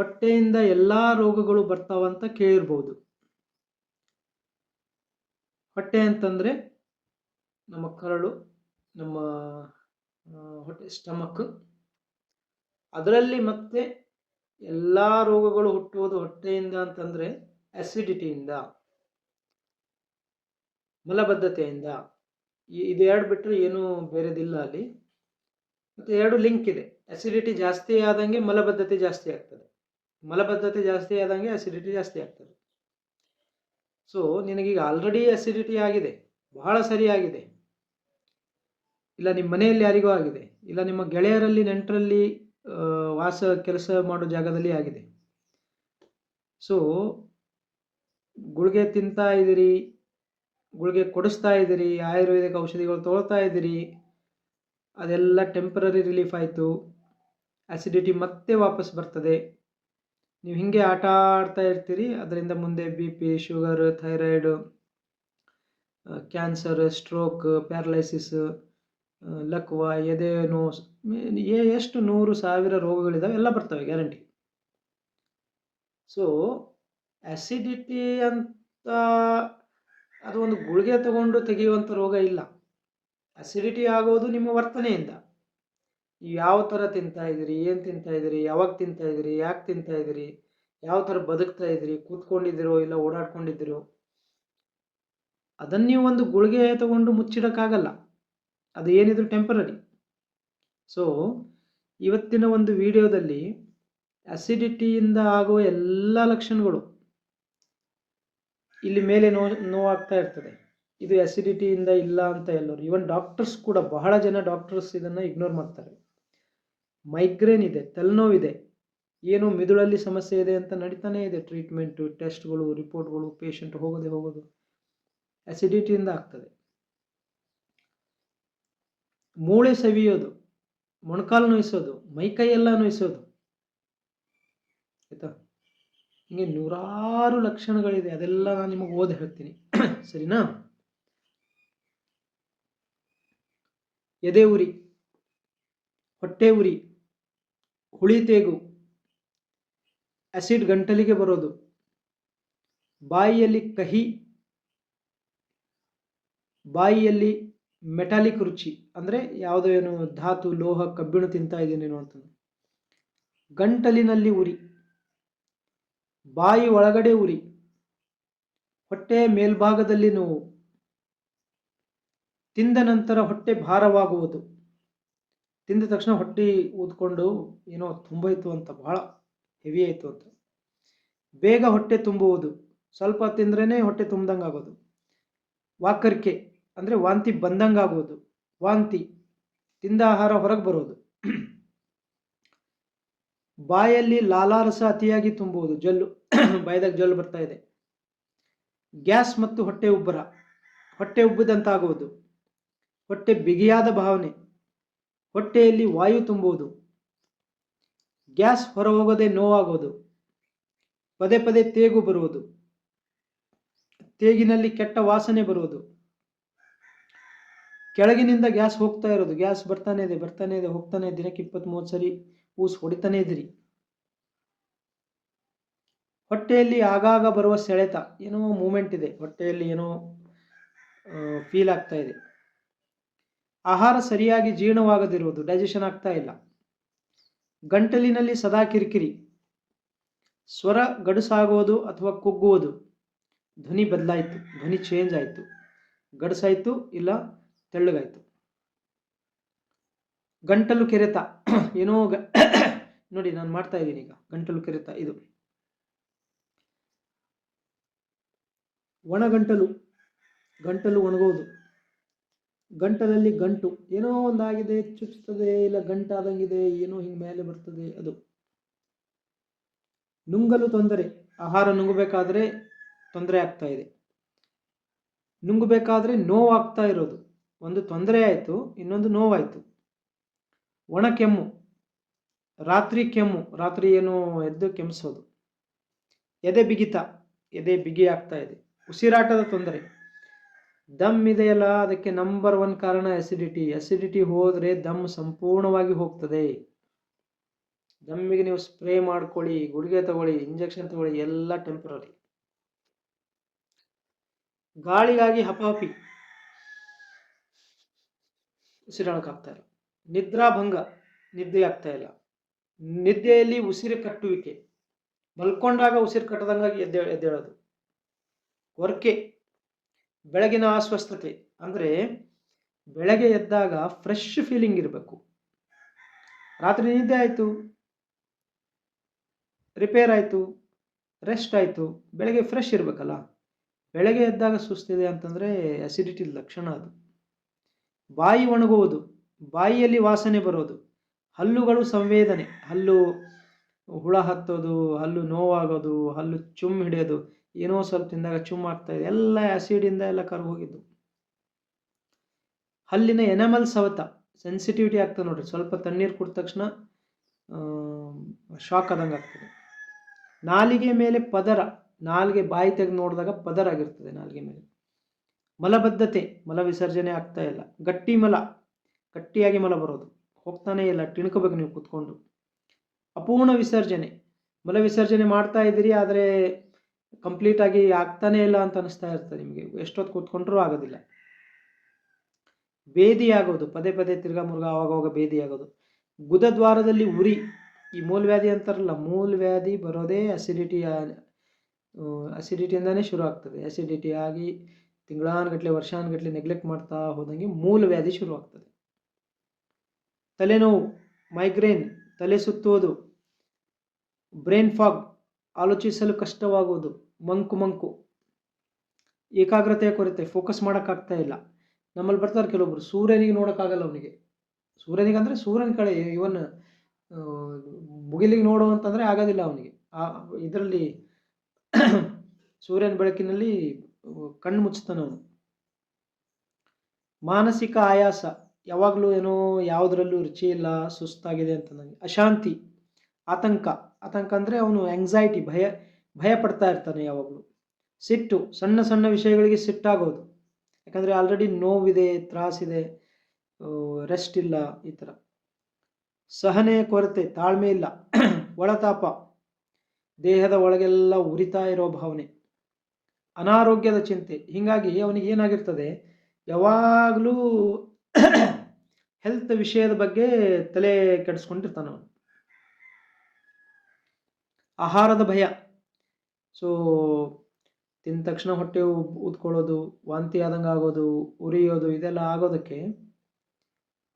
ಹೊಟ್ಟೆಯಿಂದ ಎಲ್ಲ ರೋಗಗಳು ಬರ್ತಾವಂತ ಕೇಳಿರ್ಬೋದು. ಹೊಟ್ಟೆ ಅಂತಂದರೆ ನಮ್ಮ ಕರಳು, ನಮ್ಮ ಹೊಟ್ಟೆ ಸ್ಟಮಕ್. ಅದರಲ್ಲಿ ಮತ್ತೆ ಎಲ್ಲ ರೋಗಗಳು ಹುಟ್ಟುವುದು ಹೊಟ್ಟೆಯಿಂದ ಅಂತಂದರೆ ಅಸಿಡಿಟಿಯಿಂದ, ಮಲಬದ್ಧತೆಯಿಂದ. ಇದು ಎರಡು ಬಿಟ್ಟರೆ ಏನೂ ಬೇರೆದಿಲ್ಲ ಅಲ್ಲಿ. ಮತ್ತು ಎರಡು ಲಿಂಕ್ ಇದೆ. ಅಸಿಡಿಟಿ ಜಾಸ್ತಿ ಆದಂಗೆ ಮಲಬದ್ಧತೆ ಜಾಸ್ತಿ ಆಗ್ತದೆ, ಮಲಬದ್ಧತೆ ಜಾಸ್ತಿ ಆದಂಗೆ ಅಸಿಡಿಟಿ ಜಾಸ್ತಿ ಆಗ್ತದೆ. ಸೊ ನಿನಗೀಗ ಆಲ್ರೆಡಿ ಅಸಿಡಿಟಿ ಆಗಿದೆ, ಬಹಳ ಸರಿಯಾಗಿದೆ, ಇಲ್ಲ ನಿಮ್ಮ ಮನೆಯಲ್ಲಿ ಯಾರಿಗೂ ಆಗಿದೆ, ಇಲ್ಲ ನಿಮ್ಮ ಗೆಳೆಯರಲ್ಲಿ ನೆಂಟರಲ್ಲಿ ಕೆಲಸ ಮಾಡೋ ಜಾಗದಲ್ಲಿ ಆಗಿದೆ. ಸೊ ಗುಳಿಗೆ ತಿಂತಾ ಇದ್ದೀರಿ, ಗುಳಿಗೆ ಕೊಡಿಸ್ತಾ ಇದ್ದೀರಿ, ಆಯುರ್ವೇದಿಕ್ ಔಷಧಿಗಳು ತೊಗೊಳ್ತಾ ಇದ್ದೀರಿ, ಅದೆಲ್ಲ ಟೆಂಪರರಿ ರಿಲೀಫ್ ಆಯಿತು, ಅಸಿಡಿಟಿ ಮತ್ತೆ ವಾಪಸ್ ಬರ್ತದೆ. ನೀವು ಹೀಗೆ ಆಟ ಆಡ್ತಾ ಇರ್ತೀರಿ, ಅದರಿಂದ ಮುಂದೆ BP, sugar, thyroid, cancer, stroke, paralysis, ಲಕ್ವ, ಎದೆ ನೋವು, ಎಷ್ಟು 100,000 ರೋಗಗಳಿದ್ದಾವೆ, ಎಲ್ಲ ಬರ್ತವೆ ಗ್ಯಾರಂಟಿ. ಸೊ ಅಸಿಡಿಟಿ ಅಂತ ಅದು ಒಂದು ಗುಳಿಗೆ ತಗೊಂಡು ತೆಗೆಯುವಂಥ ರೋಗ ಇಲ್ಲ. ಅಸಿಡಿಟಿ ಆಗೋದು ನಿಮ್ಮ ವರ್ತನೆಯಿಂದ. ನೀವು ಯಾವ ಥರ ತಿಂತಾ ಇದ್ದೀರಿ, ಏನು ತಿಂತಾ ಇದ್ದೀರಿ, ಯಾವಾಗ ತಿಂತಾ ಇದ್ದೀರಿ, ಯಾಕೆ ತಿಂತಾ ಇದ್ದೀರಿ, ಯಾವ ಥರ ಬದುಕ್ತಾ ಇದ್ದೀರಿ, ಕೂತ್ಕೊಂಡಿದ್ದೀರೋ ಇಲ್ಲ ಓಡಾಡ್ಕೊಂಡಿದ್ದೀರೋ, ಅದನ್ನು ನೀವು ಒಂದು ಗುಳಿಗೆ ತಗೊಂಡು ಮುಚ್ಚಿಡೋಕ್ಕಾಗಲ್ಲ. ಅದು ಏನಿದ್ರು ಟೆಂಪರರಿ. ಸೊ ಇವತ್ತಿನ ಒಂದು ವಿಡಿಯೋದಲ್ಲಿ ಅಸಿಡಿಟಿಯಿಂದ ಆಗುವ ಎಲ್ಲ ಲಕ್ಷಣಗಳು, ಇಲ್ಲಿ ಮೇಲೆ ನೋವಾಗ್ತಾ ಇರ್ತದೆ, ಇದು ಅಸಿಡಿಟಿಯಿಂದ ಇಲ್ಲ ಅಂತ ಎಲ್ಲರೂ, ಈವನ್ ಡಾಕ್ಟರ್ಸ್ ಕೂಡ, ಬಹಳ ಜನ ಡಾಕ್ಟರ್ಸ್ ಇದನ್ನು ಇಗ್ನೋರ್ ಮಾಡ್ತಾರೆ. ಮೈಗ್ರೇನ್ ಇದೆ, ತಲೆನೋವಿದೆ, ಏನೋ ಮಿದುಳಲ್ಲಿ ಸಮಸ್ಯೆ ಇದೆ ಅಂತ ನಡೀತಾನೇ ಇದೆ, ಟ್ರೀಟ್ಮೆಂಟು, ಟೆಸ್ಟ್ಗಳು, ರಿಪೋರ್ಟ್ಗಳು, ಪೇಷಂಟ್ ಹೋಗೋದು ಅಸಿಡಿಟಿಯಿಂದ ಆಗ್ತದೆ. ಮೂಳೆ ಸವಿಯೋದು, ಮೊಣಕಾಲು ನೋಯಿಸೋದು, ಮೈಕೈ ಎಲ್ಲ ನೋಯಿಸೋದು, ಆಯ್ತಾ, ಹಿಂಗೆ 100 ಲಕ್ಷಣಗಳಿದೆ. ಅದೆಲ್ಲ ನಾನು ನಿಮಗೆ ಓದಿ ಹೇಳ್ತೀನಿ, ಸರಿನಾ? ಎದೆ ಉರಿ, ಹೊಟ್ಟೆ ಉರಿ, ಹುಳಿ ತೇಗು, ಆಸಿಡ್ ಗಂಟಲಿಗೆ ಬರೋದು, ಬಾಯಿಯಲ್ಲಿ ಕಹಿ, ಬಾಯಿಯಲ್ಲಿ ಮೆಟಾಲಿಕ್ ರುಚಿ, ಅಂದರೆ ಯಾವುದೋ ಏನು ಧಾತು, ಲೋಹ, ಕಬ್ಬಿಣ ತಿಂತಾ ಇದ್ದೀನೇನೋ ಅಂತ, ಗಂಟಲಿನಲ್ಲಿ ಉರಿ, ಬಾಯಿ ಒಳಗಡೆ ಉರಿ, ಹೊಟ್ಟೆ ಮೇಲ್ಭಾಗದಲ್ಲಿ ನೋವು, ತಿಂದ ನಂತರ ಹೊಟ್ಟೆ ಭಾರವಾಗುವುದು, ತಿಂದ ತಕ್ಷಣ ಹೊಟ್ಟೆ ಊದ್ಕೊಂಡು ಏನೋ ತುಂಬೋಯ್ತು ಅಂತ, ಬಹಳ ಹೆವಿ ಆಯಿತು ಅಂತ, ಬೇಗ ಹೊಟ್ಟೆ ತುಂಬುವುದು, ಸ್ವಲ್ಪ ತಿಂದ್ರೇ ಹೊಟ್ಟೆ ತುಂಬ್ದಂಗೆ ಆಗೋದು, ವಾಕರಿಕೆ ಅಂದರೆ ವಾಂತಿ ಬಂದಂಗೆ ಆಗೋದು, ವಾಂತಿ, ತಿಂದ ಆಹಾರ ಹೊರಗೆ ಬರೋದು, ಬಾಯಲ್ಲಿ ಲಾಲಾರಸ ಅತಿಯಾಗಿ ತುಂಬುವುದು, ಜಲ್ಲು, ಬಾಯಿದಾಗ ಜಲ್ಲು ಬರ್ತಾ ಇದೆ, ಗ್ಯಾಸ್ ಮತ್ತು ಹೊಟ್ಟೆ ಉಬ್ಬರ, ಹೊಟ್ಟೆ ಉಬ್ಬಿದಂತಾಗುವುದು, ಹೊಟ್ಟೆ ಬಿಗಿಯಾದ ಭಾವನೆ, ಹೊಟ್ಟೆಯಲ್ಲಿ ವಾಯು ತುಂಬುವುದು, ಗ್ಯಾಸ್ ಹೊರ ಹೋಗದೆ ನೋವಾಗೋದು, ಪದೇ ಪದೇ ತೇಗು ಬರುವುದು, ತೇಗಿನಲ್ಲಿ ಕೆಟ್ಟ ವಾಸನೆ ಬರುವುದು, ಕೆಳಗಿನಿಂದ ಗ್ಯಾಸ್ ಹೋಗ್ತಾ ಇರೋದು, ಗ್ಯಾಸ್ ಬರ್ತಾನೆ ಇದೆ ಹೋಗ್ತಾನೆ, ದಿನಕ್ಕೆ 20-30 ಸರಿ ಊಸ್ ಹೊಡಿತಾನೆ ಇದ್ದೀರಿ, ಹೊಟ್ಟೆಯಲ್ಲಿ ಆಗಾಗ ಬರುವ ಸೆಳೆತ, ಏನೋ ಮೂಮೆಂಟ್ ಇದೆ ಹೊಟ್ಟೆಯಲ್ಲಿ, ಏನೋ ಫೀಲ್ ಆಗ್ತಾ ಇದೆ, ಆಹಾರ ಸರಿಯಾಗಿ ಜೀರ್ಣವಾಗದಿರುವುದು, ಡೈಜೆಷನ್ ಆಗ್ತಾ ಇಲ್ಲ, ಗಂಟಲಿನಲ್ಲಿ ಸದಾ ಕಿರಿಕಿರಿ, ಸ್ವರ ಗಡುಸಾಗುವುದು ಅಥವಾ ಕುಗ್ಗುವುದು, ಧ್ವನಿ ಬದಲಾಯಿತು, ಧ್ವನಿ ಚೇಂಜ್ ಆಯಿತು, ಗಡುಸಾಯಿತು ಇಲ್ಲ ತೆಳ್ಳಗಾಯಿತು, ಗಂಟಲು ಕೆರೆತ, ಏನೋ ನೋಡಿ ನಾನು ಮಾಡ್ತಾ ಇದ್ದೀನಿ ಈಗ, ಗಂಟಲು ಕೆರೆತ, ಇದು ಒಣಗಂಟಲು, ಗಂಟಲು ಒಣಗೋದು, ಗಂಟಲಲ್ಲಿ ಗಂಟು, ಏನೋ ಒಂದಾಗಿದೆ, ಚುಚ್ಚುತ್ತದೆ, ಇಲ್ಲ ಗಂಟಾದಂಗಿದೆ, ಏನೋ ಹಿಂಗೆ ಮೇಲೆ ಬರ್ತದೆ, ಅದು ನುಂಗಲು ತೊಂದರೆ, ಆಹಾರ ನುಂಗಬೇಕಾದ್ರೆ ತೊಂದರೆ ಆಗ್ತಾ ಇದೆ, ನುಂಗಬೇಕಾದ್ರೆ ನೋವಾಗ್ತಾ ಇರೋದು, ಒಂದು ತೊಂದರೆ ಆಯಿತು, ಇನ್ನೊಂದು ನೋವಾಯಿತು, ಒಣ ಕೆಮ್ಮು, ರಾತ್ರಿ ಕೆಮ್ಮು, ರಾತ್ರಿ ಏನೋ ಎದ್ದು ಕೆಮ್ಮಿಸೋದು, ಎದೆ ಬಿಗಿತ, ಎದೆ ಬಿಗಿ ಆಗ್ತಾ ಇದೆ, ಉಸಿರಾಟದ ತೊಂದರೆ, ದಮ್ ಇದೆಯಲ್ಲ, ಅದಕ್ಕೆ ನಂಬರ್ 1 ಕಾರಣ ಅಸಿಡಿಟಿ. ಅಸಿಡಿಟಿ ಹೋದರೆ ದಮ್ ಸಂಪೂರ್ಣವಾಗಿ ಹೋಗ್ತದೆ. ದಮ್ಮಿಗೆ ನೀವು ಸ್ಪ್ರೇ ಮಾಡ್ಕೊಳ್ಳಿ, ಗುಳಿಗೆ ತಗೊಳ್ಳಿ, ಇಂಜೆಕ್ಷನ್ ತಗೊಳ್ಳಿ, ಎಲ್ಲ ಟೆಂಪರರಿ. ಗಾಳಿಗಾಗಿ ಹಪಾಹಪಿ, ಉಸಿರಾಡಕ್ಕಾಗ್ತಾ ಇಲ್ಲ. ನಿದ್ರಾಭಂಗ, ನಿದ್ದೆ ಆಗ್ತಾ ಇಲ್ಲ. ನಿದ್ದೆಯಲ್ಲಿ ಉಸಿರು ಕಟ್ಟುವಿಕೆ, ಮಲ್ಕೊಂಡಾಗ ಉಸಿರು ಕಟ್ಟದಂಗಾಗಿ ಎದ್ದೇಳೋದು. ಕೊರಕೆ, ಬೆಳಗಿನ ಅಸ್ವಸ್ಥತೆ, ಅಂದರೆ ಬೆಳಗ್ಗೆ ಎದ್ದಾಗ ಫ್ರೆಶ್ ಫೀಲಿಂಗ್ ಇರಬೇಕು. ರಾತ್ರಿ ನಿದ್ದೆ ಆಯಿತು, ರಿಪೇರ್ ಆಯಿತು, ರೆಸ್ಟ್ ಆಯಿತು, ಬೆಳಗ್ಗೆ ಫ್ರೆಶ್ ಇರಬೇಕಲ್ಲ. ಬೆಳಗ್ಗೆ ಎದ್ದಾಗ ಸುಸ್ತಿದೆ ಅಂತಂದರೆ ಅಸಿಡಿಟಿ ಲಕ್ಷಣ ಅದು. ಬಾಯಿ ಒಣಗುವುದು, ಬಾಯಿಯಲ್ಲಿ ವಾಸನೆ ಬರೋದು, ಹಲ್ಲುಗಳು ಸಂವೇದನೆ, ಹಲ್ಲು ಹುಳ ಹತ್ತೋದು, ಹಲ್ಲು ನೋವಾಗೋದು, ಹಲ್ಲು ಚುಮ್ ಹಿಡಿಯೋದು, ಏನೋ ಸ್ವಲ್ಪ ತಿಂದಾಗ ಚುಮ್ ಆಗ್ತಾ ಇದೆ, ಎಲ್ಲ ಆ್ಯಸಿಡಿಂದ ಎಲ್ಲ ಕರ್ಗೋಗಿದ್ದು. ಹಲ್ಲಿನ ಎನಮಲ್ ಸವತ, ಸೆನ್ಸಿಟಿವಿಟಿ ಆಗ್ತದೆ ನೋಡ್ರಿ, ಸ್ವಲ್ಪ ತಣ್ಣೀರು ಕುಡಿದ ತಕ್ಷಣ ಶಾಕ್ ಆದಂಗೆ ಆಗ್ತದೆ. ನಾಲಿಗೆ ಮೇಲೆ ಪದರ, ನಾಲಿಗೆ ಬಾಯಿ ತೆಗೆದು ನೋಡಿದಾಗ ಪದರ ಆಗಿರ್ತದೆ ನಾಲಿಗೆ ಮೇಲೆ. ಮಲಬದ್ಧತೆ, ಮಲ ವಿಸರ್ಜನೆ ಆಗ್ತಾ ಇಲ್ಲ. ಗಟ್ಟಿ ಮಲ, ಗಟ್ಟಿಯಾಗಿ ಮಲ ಬರೋದು, ಹೋಗ್ತಾನೇ ಇಲ್ಲ, ತಿಣ್ಕೋಬೇಕು ನೀವು ಕೂತ್ಕೊಂಡು. ಅಪೂರ್ಣ ವಿಸರ್ಜನೆ, ಮಲ ವಿಸರ್ಜನೆ ಮಾಡ್ತಾ ಇದ್ದೀರಿ ಆದರೆ ಕಂಪ್ಲೀಟಾಗಿ ಆಗ್ತಾನೇ ಇಲ್ಲ ಅಂತ ಅನಿಸ್ತಾ ಇರ್ತದೆ ನಿಮಗೆ, ಎಷ್ಟೊತ್ತು ಕೂತ್ಕೊಂಡ್ರೂ ಆಗೋದಿಲ್ಲ. ಬೇದಿ ಆಗೋದು, ಪದೇ ಪದೇ ತಿರ್ಗಾ ಮುರುಗ ಆವಾಗವಾಗ ಬೇದಿ ಆಗೋದು. ಗುದದ್ವಾರದಲ್ಲಿ ಉರಿ, ಈ ಮೂಲವ್ಯಾಧಿ ಅಂತಾರಲ್ಲ, ಮೂಲವ್ಯಾಧಿ ಬರೋದೇ ಅಸಿಡಿಟಿಯಿಂದಾನೇ ಶುರು ಆಗ್ತದೆ. ಅಸಿಡಿಟಿ ಆಗಿ ತಿಂಗಳಾನುಗಟ್ಟಲೆ ವರ್ಷಾನುಗಟ್ಟಲೆ ನೆಗ್ಲೆಕ್ಟ್ ಮಾಡ್ತಾ ಹೋದಂಗೆ ಮೂಲವ್ಯಾಧಿ ಶುರು ಆಗ್ತದೆ. ತಲೆನೋವು, ಮೈಗ್ರೇನ್, ತಲೆ ಸುತ್ತುವುದು, ಬ್ರೈನ್ ಫಾಗ್, ಆಲೋಚಿಸಲು ಕಷ್ಟವಾಗುವುದು, ಮಂಕು, ಏಕಾಗ್ರತೆಯ ಕೊರತೆ, ಫೋಕಸ್ ಮಾಡೋಕ್ಕಾಗ್ತಾ ಇಲ್ಲ. ನಮ್ಮಲ್ಲಿ ಬರ್ತಾರೆ ಕೆಲವೊಬ್ರು, ಸೂರ್ಯನಿಗೆ ನೋಡೋಕ್ಕಾಗಲ್ಲ ಅವನಿಗೆ. ಸೂರ್ಯನಿಗೆ ಅಂದರೆ ಸೂರ್ಯನ ಕಡೆ, ಇವನ್ ಮುಗಿಲಿಗೆ ನೋಡುವಂತಂದರೆ ಆಗೋದಿಲ್ಲ ಅವನಿಗೆ. ಇದರಲ್ಲಿ ಸೂರ್ಯನ ಬೆಳಕಿನಲ್ಲಿ ಕಣ್ಣು ಮುಚ್ತಾನೆ ಅವನು. ಮಾನಸಿಕ ಆಯಾಸ, ಯಾವಾಗಲೂ ಏನೋ ಯಾವುದರಲ್ಲೂ ರುಚಿ ಇಲ್ಲ, ಸುಸ್ತಾಗಿದೆ ಅಂತ ನನಗೆ. ಅಶಾಂತಿ, ಆತಂಕ ಅಂದರೆ ಅವನು ಆಂಗ್ಸೈಟಿ, ಭಯ ಪಡ್ತಾ ಇರ್ತಾನೆ ಯಾವಾಗಲೂ. ಸಿಟ್ಟು, ಸಣ್ಣ ಸಣ್ಣ ವಿಷಯಗಳಿಗೆ ಸಿಟ್ಟಾಗೋದು, ಯಾಕಂದರೆ ಆಲ್ರೆಡಿ ನೋವಿದೆ, ತ್ರಾಸಿದೆ, ರೆಸ್ಟ್ ಇಲ್ಲ, ಈ ಥರ. ಸಹನೆಯ ಕೊರತೆ, ತಾಳ್ಮೆ ಇಲ್ಲ. ಒಳತಾಪ, ದೇಹದ ಒಳಗೆಲ್ಲ ಉರಿತಾ ಇರೋ ಭಾವನೆ. ಅನಾರೋಗ್ಯದ ಚಿಂತೆ, ಹೀಗಾಗಿ ಅವನಿಗೆ ಏನಾಗಿರ್ತದೆ, ಯಾವಾಗಲೂ ಹೆಲ್ತ್ ವಿಷಯದ ಬಗ್ಗೆ ತಲೆ ಕೆಡಿಸ್ಕೊಂಡಿರ್ತಾನೆ ಅವನು. ಆಹಾರದ ಭಯ, ಸೊ ತಿಂದ ತಕ್ಷಣ ಹೊಟ್ಟೆ ಊದ್ಕೊಳ್ಳೋದು, ವಾಂತಿ ಆದಂಗೆ ಆಗೋದು, ಉರಿಯೋದು, ಇದೆಲ್ಲ ಆಗೋದಕ್ಕೆ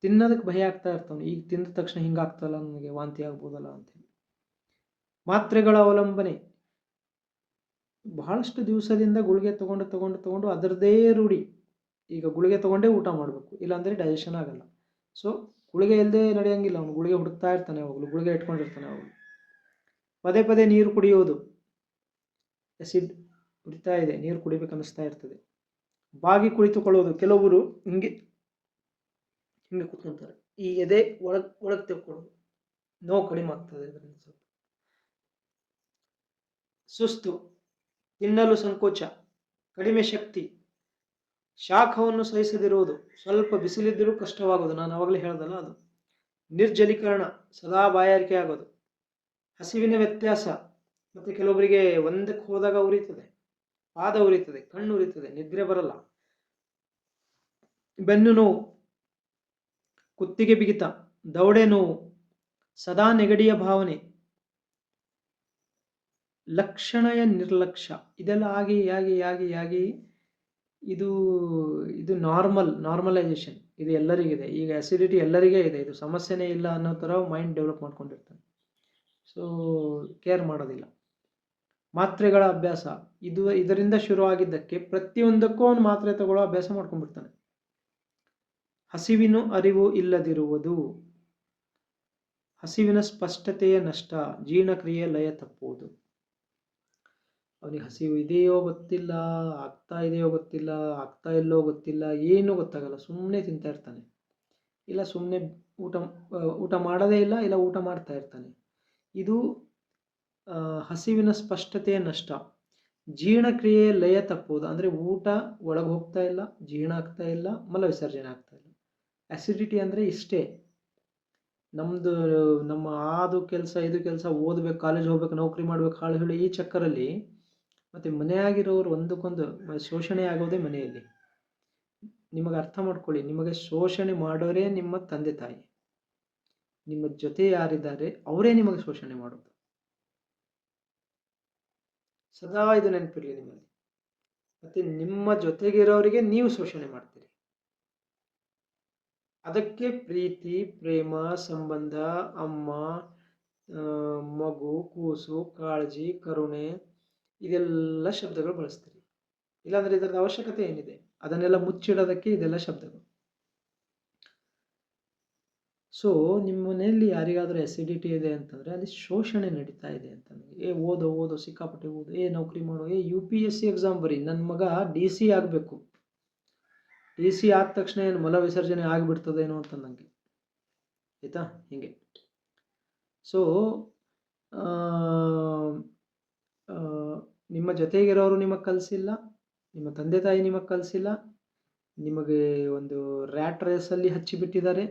ತಿನ್ನೋದಕ್ಕೆ ಭಯ ಆಗ್ತಾ ಇರ್ತಾನೆ. ಈಗ ತಿಂದ ತಕ್ಷಣ ಹಿಂಗಾಗ್ತಲ್ಲ, ನನಗೆ ವಾಂತಿ ಆಗ್ಬೋದಲ್ಲ ಅಂತೇಳಿ. ಮಾತ್ರೆಗಳ ಅವಲಂಬನೆ, ಬಹಳಷ್ಟು ದಿವಸದಿಂದ ಗುಳಿಗೆ ತಗೊಂಡು ಅದರದೇ ರೂಢಿ. ಈಗ ಗುಳಿಗೆ ತಗೊಂಡೇ ಊಟ ಮಾಡಬೇಕು, ಇಲ್ಲಾಂದರೆ ಡೈಜೆಷನ್ ಆಗಲ್ಲ. ಸೊ ಗುಳಿಗೆ ಇಲ್ಲದೆ ನಡೆಯೋಂಗಿಲ್ಲ, ಅವನು ಗುಳಿಗೆ ಹುಡುಕ್ತಾ ಇರ್ತಾನೆ, ಅವಾಗಲೂ ಗುಳಿಗೆ ಇಟ್ಕೊಂಡಿರ್ತಾನೆ ಅವಾಗಲೂ. ಪದೇ ಪದೇ ನೀರು ಕುಡಿಯೋದು, ಆಸಿಡ್ ಕುಡಿತಾ ಇದೆ, ನೀರು ಕುಡಿಬೇಕು ಅನ್ನಿಸ್ತಾ ಇರ್ತದೆ. ಬಾಗಿ ಕುಳಿತುಕೊಳ್ಳೋದು, ಕೆಲವರು ಹಿಂಗೆ ಕೂತ್ಕೊಂತಾರೆ, ಈ ಎದೆ ಒಳಗೆ ತೆಕ್ಕೊಳ್ಳೋದು, ನೋವು ಕಡಿಮೆ ಆಗ್ತದೆ ಇದರಿಂದ ಸ್ವಲ್ಪ. ಸುಸ್ತು, ತಿನ್ನಲು ಸಂಕೋಚ, ಕಡಿಮೆ ಶಕ್ತಿ, ಶಾಖವನ್ನು ಸಹಿಸದಿರುವುದು, ಸ್ವಲ್ಪ ಬಿಸಿಲಿದ್ದರೂ ಕಷ್ಟವಾಗೋದು, ನಾನು ಅವಾಗಲೇ ಹೇಳ್ದಲ್ಲ ಅದು. ನಿರ್ಜಲೀಕರಣ, ಸದಾ ಬಾಯಾರಿಕೆ ಆಗೋದು. ಹಸಿವಿನ ವ್ಯತ್ಯಾಸ, ಮತ್ತು ಕೆಲವೊಬ್ಬರಿಗೆ ಒಂದಕ್ಕೆ ಹೋದಾಗ ಉರಿತದೆ, ಪಾದ ಉರಿತದೆ, ಕಣ್ಣು ಉರಿತದೆ, ನಿದ್ರೆ ಬರಲ್ಲ. ಬೆನ್ನು ನೋವು, ಕುತ್ತಿಗೆ ಬಿಗಿತ, ದವಡೆ ನೋವು, ಸದಾ ನೆಗಡಿಯ ಭಾವನೆ, ಲಕ್ಷಣಯ ನಿರ್ಲಕ್ಷ್ಯ, ಇದೆಲ್ಲ ಆಗಿ ಇದು ನಾರ್ಮಲೈಸೇಷನ್, ಇದು ಎಲ್ಲರಿಗಿದೆ. ಈಗ ಅಸಿಡಿಟಿ ಎಲ್ಲರಿಗೇ ಇದೆ, ಇದು ಸಮಸ್ಯೆನೇ ಇಲ್ಲ ಅನ್ನೋ ಥರ ಮೈಂಡ್ ಡೆವಲಪ್ ಮಾಡ್ಕೊಂಡಿರ್ತಾನೆ. ಸೊ ಕೇರ್ ಮಾಡೋದಿಲ್ಲ. ಮಾತ್ರೆಗಳ ಅಭ್ಯಾಸ, ಇದರಿಂದ ಶುರುವಾಗಿದ್ದಕ್ಕೆ ಪ್ರತಿಯೊಂದಕ್ಕೂ ಅವನು ಮಾತ್ರೆ ತಗೊಳ್ಳೋ ಅಭ್ಯಾಸ ಮಾಡ್ಕೊಂಡ್ಬಿಡ್ತಾನೆ. ಹಸಿವಿನ ಅರಿವು ಇಲ್ಲದಿರುವುದು, ಹಸಿವಿನ ಸ್ಪಷ್ಟತೆಯ ನಷ್ಟ, ಜೀರ್ಣಕ್ರಿಯೆ ಲಯ ತಪ್ಪುವುದು. ಅವನಿಗೆ ಹಸಿವು ಇದೆಯೋ ಗೊತ್ತಿಲ್ಲ, ಆಗ್ತಾ ಇದೆಯೋ ಗೊತ್ತಿಲ್ಲ, ಆಗ್ತಾ ಇಲ್ಲೋ ಗೊತ್ತಿಲ್ಲ, ಏನೂ ಗೊತ್ತಾಗಲ್ಲ, ಸುಮ್ಮನೆ ತಿಂತಾ ಇರ್ತಾನೆ, ಇಲ್ಲ ಸುಮ್ಮನೆ ಊಟ ಮಾಡೋದೇ ಇಲ್ಲ ಊಟ ಮಾಡ್ತಾ ಇರ್ತಾನೆ. ಇದು ಹಸಿವಿನ ಸ್ಪಷ್ಟತೆಯ ನಷ್ಟ. ಜೀರ್ಣಕ್ರಿಯೆ ಲಯ ತಪ್ಪುವುದು, ಅಂದರೆ ಊಟ ಒಳಗೆ ಹೋಗ್ತಾ ಇಲ್ಲ, ಜೀರ್ಣ ಆಗ್ತಾ ಇಲ್ಲ, ಮಲ ವಿಸರ್ಜನೆ ಆಗ್ತಾ ಇಲ್ಲ. ಅಸಿಡಿಟಿ ಅಂದರೆ ಇಷ್ಟೇ, ನಮ್ಮದು ನಮ್ಮ ಅದು ಕೆಲಸ ಇದು ಕೆಲಸ ಓದಬೇಕು, ಕಾಲೇಜ್ ಹೋಗ್ಬೇಕು, ನೌಕರಿ ಮಾಡ್ಬೇಕು, ಹಾಳು ಹೇಳಿ ಈ ಚಕ್ಕರಲ್ಲಿ ಮತ್ತು ಮನೆಯಾಗಿರೋರು ಒಂದಕ್ಕೊಂದು ಶೋಷಣೆ ಆಗೋದೇ ಮನೆಯಲ್ಲಿ. ನಿಮಗೆ ಅರ್ಥ ಮಾಡ್ಕೊಳ್ಳಿ, ನಿಮಗೆ ಶೋಷಣೆ ಮಾಡೋರೇ ನಿಮ್ಮ ತಂದೆ ತಾಯಿ. ನಿಮ್ಮ ಜೊತೆ ಯಾರಿದ್ದಾರೆ ಅವರೇ ನಿಮಗೆ ಶೋಷಣೆ ಮಾಡೋದು. ಸದಾ ಇದು ನೆನಪಿರಲಿ ನಿಮ್ಮಲ್ಲಿ. ಮತ್ತೆ ನಿಮ್ಮ ಜೊತೆಗಿರೋರಿಗೆ ನೀವು ಶೋಷಣೆ ಮಾಡ್ತೀರಿ. ಅದಕ್ಕೆ ಪ್ರೀತಿ, ಪ್ರೇಮ, ಸಂಬಂಧ, ಅಮ್ಮ, ಮಗು, ಕೂಸು, ಕಾಳಜಿ, ಕರುಣೆ ಇದೆಲ್ಲ ಶಬ್ದಗಳು ಬಳಸ್ತೀರಿ. ಇಲ್ಲಾಂದ್ರೆ ಇದರದ ಅವಶ್ಯಕತೆ ಏನಿದೆ? ಅದನ್ನೆಲ್ಲ ಮುಚ್ಚಿಡೋದಕ್ಕೆ ಇದೆಲ್ಲ ಶಬ್ದಗಳು. ಸೊ ನಿಮ್ಮ ಮನೆಯಲ್ಲಿ ಯಾರಿಗಾದ್ರೂ ಅಸಿಡಿಟಿ ಇದೆ ಅಂತಂದರೆ ಅಲ್ಲಿ ಶೋಷಣೆ ನಡೀತಾ ಇದೆ ಅಂತಂದ್ರೆ, ಓದೋ ಸಿಕ್ಕಾಪಟ್ಟೆ ಓದು, ನೌಕರಿ ಮಾಡೋ, UPSC ಎಕ್ಸಾಮ್ ಬರೀ, ನನ್ನ ಮಗ DC ಆಗಬೇಕು, DC ಆದ ತಕ್ಷಣ ಏನು ಮಲ ವಿಸರ್ಜನೆ ಆಗಿಬಿಡ್ತದೇನೋ ಅಂತ ನನಗೆ, ಆಯಿತಾ? ಹೀಗೆ. ಸೊ ನಿಮ್ಮ ಜೊತೆಗಿರೋರು ನಿಮಗೆ ಕಲಿಸಿಲ್ಲ, ನಿಮ್ಮ ತಂದೆ ತಾಯಿ ನಿಮಗೆ ಕಲಿಸಿಲ್ಲ, ನಿಮಗೆ ಒಂದು ರ್ಯಾಟ್ ರೇಸಲ್ಲಿ ಹಚ್ಚಿಬಿಟ್ಟಿದ್ದಾರೆ.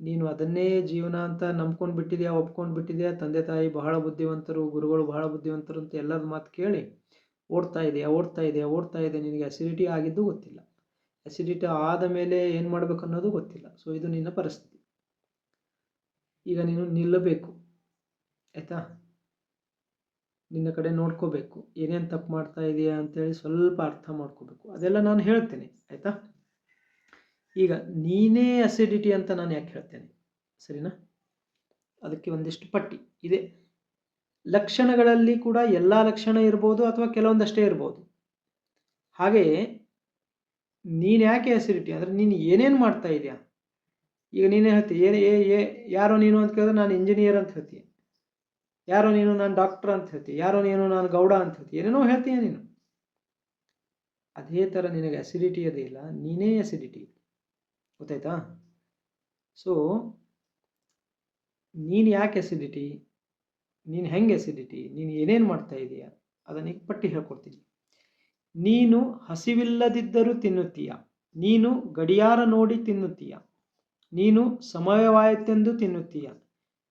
ನೀನು ಅದನ್ನೇ ಜೀವನ ಅಂತ ನಂಬ್ಕೊಂಡು ಬಿಟ್ಟಿದೆಯಾ, ಒಪ್ಕೊಂಡು ಬಿಟ್ಟಿದೆಯಾ. ತಂದೆ ತಾಯಿ ಬಹಳ ಬುದ್ಧಿವಂತರು, ಗುರುಗಳು ಬಹಳ ಬುದ್ಧಿವಂತರು ಅಂತ ಎಲ್ಲರ ಮಾತು ಕೇಳಿ ಓಡ್ತಾ ಇದೆ. ನಿನಗೆ ಅಸಿಡಿಟಿ ಆಗಿದ್ದು ಗೊತ್ತಿಲ್ಲ, ಅಸಿಡಿಟಿ ಆದ ಮೇಲೆ ಏನು ಮಾಡಬೇಕು ಅನ್ನೋದು ಗೊತ್ತಿಲ್ಲ. ಸೊ ಇದು ನಿನ್ನ ಪರಿಸ್ಥಿತಿ. ಈಗ ನೀನು ನಿಲ್ಲಬೇಕು, ಆಯಿತಾ? ನಿನ್ನ ಕಡೆ ನೋಡ್ಕೋಬೇಕು, ಏನೇನು ತಪ್ಪು ಮಾಡ್ತಾ ಇದೆಯಾ ಅಂತೇಳಿ ಸ್ವಲ್ಪ ಅರ್ಥ ಮಾಡ್ಕೋಬೇಕು. ಅದೆಲ್ಲ ನಾನು ಹೇಳ್ತೇನೆ, ಆಯಿತಾ? ಈಗ ನೀನೇ ಅಸಿಡಿಟಿ ಅಂತ ನಾನು ಯಾಕೆ ಹೇಳ್ತೇನೆ, ಸರಿನಾ? ಅದಕ್ಕೆ ಒಂದಿಷ್ಟು ಪಟ್ಟಿ ಇದೆ. ಲಕ್ಷಣಗಳಲ್ಲಿ ಕೂಡ ಎಲ್ಲ ಲಕ್ಷಣ ಇರ್ಬೋದು ಅಥವಾ ಕೆಲವೊಂದಷ್ಟೇ ಇರ್ಬೋದು. ಹಾಗೆಯೇ ನೀನು ಯಾಕೆ ಅಸಿಡಿಟಿ ಅಂದರೆ ನೀನು ಏನೇನು ಮಾಡ್ತಾ ಇದೆಯಾ. ಈಗ ನೀನೇ ಹೇಳ್ತೀಯ, ಯಾರೋ ನೀನು ಅಂತ ಕೇಳಿದ್ರೆ ನಾನು ಇಂಜಿನಿಯರ್ ಅಂತ ಹೇಳ್ತೀಯ, ಯಾರೋ ನೀನು ನಾನು ಡಾಕ್ಟರ್ ಅಂತ ಹೇಳ್ತೀಯ, ಯಾರೋ ನೀನು ನಾನು ಗೌಡ ಅಂತ ಹೇಳ್ತೀಯ, ಏನೇನೋ ಹೇಳ್ತೀಯ ನೀನು. ಅದೇ ಥರ ನಿನಗೆ ಅಸಿಡಿಟಿ ಅದೇ ಇಲ್ಲ, ನೀನೇ ಅಸಿಡಿಟಿ, ಗೊತ್ತಾಯ್ತಾ? ಸೊ ನೀನು ಯಾಕೆ ಅಸಿಡಿಟಿ, ನೀನು ಹೆಂಗೆ ಅಸಿಡಿಟಿ, ನೀನು ಏನೇನು ಮಾಡ್ತಾ ಇದೀಯ ಅದನ್ನ ಈಗ ಪಟ್ಟಿ ಹೇಳ್ಕೊಡ್ತೀನಿ. ನೀನು ಹಸಿವಿಲ್ಲದಿದ್ದರೂ ತಿನ್ನುತ್ತೀಯ, ನೀನು ಗಡಿಯಾರ ನೋಡಿ ತಿನ್ನುತ್ತೀಯ, ನೀನು ಸಮಯವಾಯಿತೆಂದು ತಿನ್ನುತ್ತೀಯ,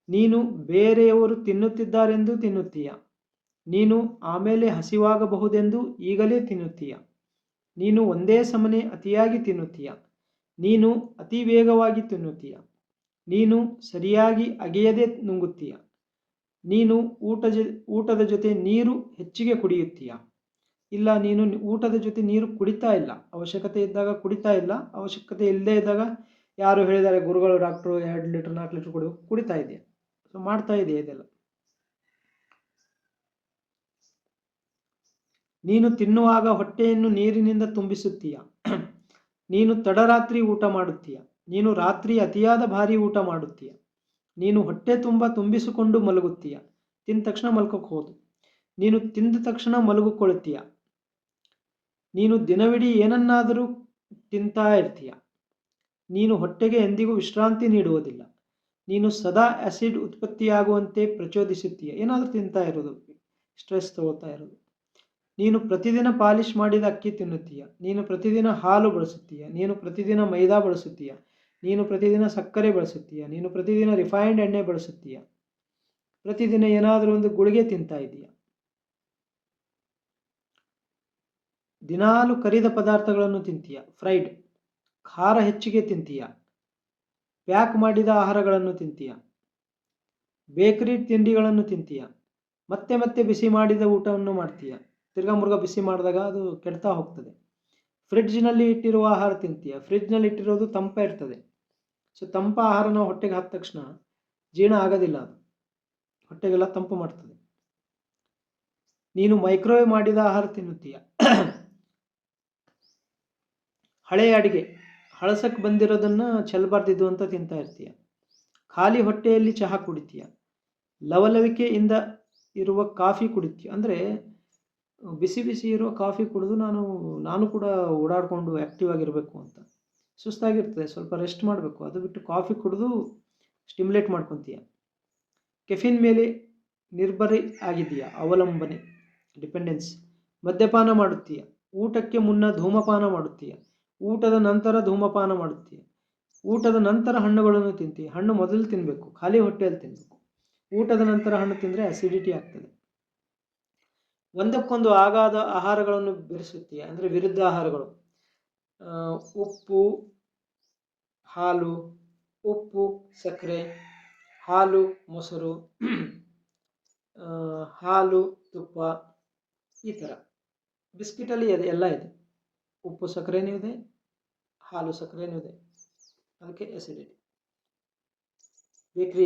ನೀನು ಬೇರೆಯವರು ತಿನ್ನುತ್ತಿದ್ದಾರೆಂದು ತಿನ್ನುತ್ತೀಯ, ನೀನು ಆಮೇಲೆ ಹಸಿವಾಗಬಹುದೆಂದು ಈಗಲೇ ತಿನ್ನುತ್ತೀಯ, ನೀನು ಒಂದೇ ಸಮನೆ ಅತಿಯಾಗಿ ತಿನ್ನುತ್ತೀಯ, ನೀನು ಅತಿ ವೇಗವಾಗಿ ತಿನ್ನುತ್ತೀಯ, ನೀನು ಸರಿಯಾಗಿ ಅಗೆಯದೆ ನುಂಗುತ್ತೀಯ, ನೀನು ಊಟದ ಜೊತೆ ನೀರು ಹೆಚ್ಚಿಗೆ ಕುಡಿಯುತ್ತೀಯ, ಇಲ್ಲ ನೀನು ಊಟದ ಜೊತೆ ನೀರು ಕುಡಿತಾ ಇಲ್ಲ, ಅವಶ್ಯಕತೆ ಇದ್ದಾಗ ಕುಡಿತಾ ಇಲ್ಲ, ಅವಶ್ಯಕತೆ ಇಲ್ಲದೆ ಇದ್ದಾಗ ಯಾರು ಹೇಳಿದ್ದಾರೆ ಗುರುಗಳು ಡಾಕ್ಟ್ರು 2 ಲೀಟರ್ 4 ಲೀಟರ್ ಕುಡಿತಾ ಇದೆಯಾ. ಸೊ ಮಾಡ್ತಾ ಇದೆಯಾ ಇದೆಲ್ಲ. ನೀನು ತಿನ್ನುವಾಗ ಹೊಟ್ಟೆಯನ್ನು ನೀರಿನಿಂದ ತುಂಬಿಸುತ್ತೀಯ, ನೀನು ತಡರಾತ್ರಿ ಊಟ ಮಾಡುತ್ತೀಯ, ನೀನು ರಾತ್ರಿ ಅತಿಯಾದ ಭಾರಿ ಊಟ ಮಾಡುತ್ತೀಯ, ನೀನು ಹೊಟ್ಟೆ ತುಂಬ ತುಂಬಿಸಿಕೊಂಡು ಮಲಗುತ್ತೀಯ, ತಿಂದ ತಕ್ಷಣ ಮಲ್ಕೋಕ್ಕೆ ಹೋದು, ನೀನು ತಿಂದ ತಕ್ಷಣ ಮಲಗಿಕೊಳ್ಳುತ್ತೀಯ, ನೀನು ದಿನವಿಡೀ ಏನನ್ನಾದರೂ ತಿಂತಾ ಇರ್ತೀಯ, ನೀನು ಹೊಟ್ಟೆಗೆ ಎಂದಿಗೂ ವಿಶ್ರಾಂತಿ ನೀಡುವುದಿಲ್ಲ, ನೀನು ಸದಾ ಆ್ಯಸಿಡ್ ಉತ್ಪತ್ತಿಯಾಗುವಂತೆ ಪ್ರಚೋದಿಸುತ್ತೀಯ, ಏನಾದರೂ ತಿಂತಾ ಇರೋದು, ಸ್ಟ್ರೆಸ್ ತಗೋತಾ ಇರೋದು, ನೀನು ಪ್ರತಿದಿನ ಪಾಲಿಶ್ ಮಾಡಿದ ಅಕ್ಕಿ ತಿನ್ನುತ್ತೀಯ, ನೀನು ಪ್ರತಿದಿನ ಹಾಲು ಬಳಸುತ್ತೀಯ, ನೀನು ಪ್ರತಿದಿನ ಮೈದಾ ಬಳಸುತ್ತೀಯ, ನೀನು ಪ್ರತಿದಿನ ಸಕ್ಕರೆ ಬಳಸುತ್ತೀಯ, ನೀನು ಪ್ರತಿದಿನ ರಿಫೈನ್ಡ್ ಎಣ್ಣೆ ಬಳಸುತ್ತೀಯ, ಪ್ರತಿದಿನ ಏನಾದರೂ ಒಂದು ಗುಳಿಗೆ ತಿಂತಾ ಇದೀಯ, ದಿನಾಲು ಕರಿದ ಪದಾರ್ಥಗಳನ್ನು ತಿಂತೀಯ, ಫ್ರೈಡ್, ಖಾರ ಹೆಚ್ಚಿಗೆ ತಿಂತೀಯ, ಪ್ಯಾಕ್ ಮಾಡಿದ ಆಹಾರಗಳನ್ನು ತಿಂತೀಯ, ಬೇಕರಿ ತಿಂಡಿಗಳನ್ನು ತಿಂತೀಯ, ಮತ್ತೆ ಮತ್ತೆ ಬಿಸಿ ಮಾಡಿದ ಊಟವನ್ನು ಮಾಡ್ತೀಯ, ತಿರ್ಗಾ ಮುರುಗಾ ಬಿಸಿ ಮಾಡಿದಾಗ ಅದು ಕೆಡ್ತಾ ಹೋಗ್ತದೆ, ಫ್ರಿಡ್ಜ್ನಲ್ಲಿ ಇಟ್ಟಿರುವ ಆಹಾರ ತಿಂತೀಯ, ಫ್ರಿಡ್ಜ್ನಲ್ಲಿ ಇಟ್ಟಿರೋದು ತಂಪ ಇರ್ತದೆ. ಸೊ ತಂಪ ಆಹಾರನ ಹೊಟ್ಟೆಗೆ ಹಾಕಿದ ತಕ್ಷಣ ಜೀರ್ಣ ಆಗೋದಿಲ್ಲ, ಅದು ಹೊಟ್ಟೆಗೆಲ್ಲ ತಂಪು ಮಾಡ್ತದೆ. ನೀನು ಮೈಕ್ರೋವೇವ್ ಮಾಡಿದ ಆಹಾರ ತಿನ್ನುತ್ತೀಯ, ಹಳೆಯ ಅಡಿಗೆ ಹಳಸಕ್ಕೆ ಬಂದಿರೋದನ್ನು ಚೆಲ್ಲಬಾರ್ದಿದ್ದು ಅಂತ ತಿಂತಾ ಇರ್ತೀಯ, ಖಾಲಿ ಹೊಟ್ಟೆಯಲ್ಲಿ ಚಹಾ ಕುಡಿತೀಯ, ಲವಲವಿಕೆಯಿಂದ ಇರುವ ಕಾಫಿ ಕುಡಿತೀಯ, ಅಂದರೆ ಬಿಸಿ ಬಿಸಿ ಇರೋ ಕಾಫಿ ಕುಡಿದು ನಾನು ಕೂಡ ಓಡಾಡಿಕೊಂಡು ಆ್ಯಕ್ಟಿವ್ ಆಗಿರಬೇಕು ಅಂತ, ಸುಸ್ತಾಗಿರ್ತದೆ, ಸ್ವಲ್ಪ ರೆಸ್ಟ್ ಮಾಡಬೇಕು, ಅದು ಬಿಟ್ಟು ಕಾಫಿ ಕುಡಿದು ಸ್ಟಿಮ್ಯುಲೇಟ್ ಮಾಡ್ಕೊತೀಯ, ಕೆಫಿನ್ ಮೇಲೆ ನಿರ್ಭರ ಆಗಿದೆಯಾ, ಅವಲಂಬನೆ, ಡಿಪೆಂಡೆನ್ಸ್, ಮದ್ಯಪಾನ ಮಾಡುತ್ತೀಯ, ಊಟಕ್ಕೆ ಮುನ್ನ ಧೂಮಪಾನ ಮಾಡುತ್ತೀಯ, ಊಟದ ನಂತರ ಧೂಮಪಾನ ಮಾಡುತ್ತೀಯ, ಊಟದ ನಂತರ ಹಣ್ಣುಗಳನ್ನು ತಿಂತೀಯ. ಹಣ್ಣು ಮೊದಲು ತಿನ್ನಬೇಕು, ಖಾಲಿ ಹೊಟ್ಟೆಯಲ್ಲಿ ತಿನ್ನಬೇಕು. ಊಟದ ನಂತರ ಹಣ್ಣು ತಿಂದರೆ ಅಸಿಡಿಟಿ ಆಗ್ತದೆ. ಒಂದಕ್ಕೊಂದು ಆಗಾದ ಆಹಾರಗಳನ್ನು ಬೆರೆಸುತ್ತೀಯ, ಅಂದರೆ ವಿರುದ್ಧ ಆಹಾರಗಳು. ಉಪ್ಪು ಹಾಲು, ಉಪ್ಪು ಸಕ್ಕರೆ, ಹಾಲು ಮೊಸರು, ಹಾಲು ತುಪ್ಪ, ಈ ಥರ. ಬಿಸ್ಕಿಟಲ್ಲಿ ಎಲ್ಲ ಇದೆ, ಉಪ್ಪು ಸಕ್ಕರೆನೂ ಇದೆ, ಹಾಲು ಸಕ್ಕರೆನೂ ಇದೆ. ಅದಕ್ಕೆ ಅಸಿಡಿಟಿ.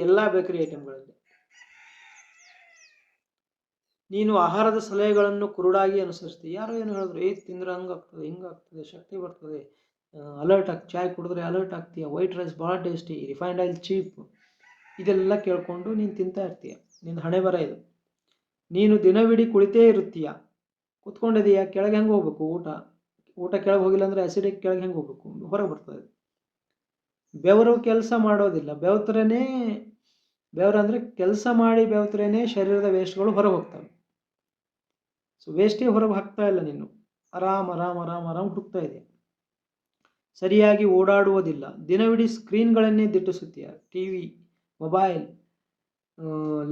ಎಲ್ಲ ಬೇಕರಿ ಐಟಮ್ಗಳಲ್ಲಿ ನೀನು ಆಹಾರದ ಸಲಹೆಗಳನ್ನು ಕುರುಡಾಗಿ ಅನುಸರಿಸ್ತೀವಿ. ಯಾರೋ ಏನು ಹೇಳಿದ್ರು, ತಿಂದ್ರೆ ಹಂಗಾಗ್ತದೆ, ಹಿಂಗಾಗ್ತದೆ, ಶಕ್ತಿ ಬರ್ತದೆ, ಅಲರ್ಟ್ ಚಾಯ್ ಕುಡಿದ್ರೆ ಅಲರ್ಟ್ ಆಗ್ತೀಯ, ವೈಟ್ ರೈಸ್ ಭಾಳ ಟೇಸ್ಟಿ, ರಿಫೈನ್ಡ್ ಆಯಿಲ್ ಚೀಪ್, ಇದೆಲ್ಲ ಕೇಳಿಕೊಂಡು ನೀನು ತಿಂತಾ ಇರ್ತೀಯ. ನಿನ್ನ ಹಣೆ ಬರ ಇದು. ನೀನು ದಿನವಿಡೀ ಕುಳಿತೇ ಇರುತ್ತೀಯ, ಕುತ್ಕೊಂಡಿದೀಯ, ಕೆಳಗೆ ಹೆಂಗೆ ಹೋಗ್ಬೇಕು? ಊಟ ಕೆಳಗೆ ಹೋಗಿಲ್ಲ ಅಂದರೆ ಅಸಿಡಿಕ್ ಕೆಳಗೆ ಹೆಂಗೆ ಹೋಗ್ಬೇಕು? ಹೊರಗೆ ಬರ್ತದೆ. ಬೆವರು ಕೆಲಸ ಮಾಡೋದಿಲ್ಲ, ಬೆವರಂದರೆ ಕೆಲಸ ಮಾಡಿ ಬೆವತ್ರೇನೆ ಶರೀರದ ವೇಸ್ಟ್ಗಳು ಹೊರಗೆ ಹೋಗ್ತವೆ. ಸೊ ವೇಸ್ಟೇ ಹೊರಗೆ ಹಾಕ್ತಾ ಇಲ್ಲ, ನೀನು ಆರಾಮ್ ಹುಡುಕ್ತಾ ಇದೆ. ಸರಿಯಾಗಿ ಓಡಾಡುವುದಿಲ್ಲ, ದಿನವಿಡೀ ಸ್ಕ್ರೀನ್ಗಳನ್ನೇ ದಿಟ್ಟಿಸುತ್ತೀಯ. T V, mobile,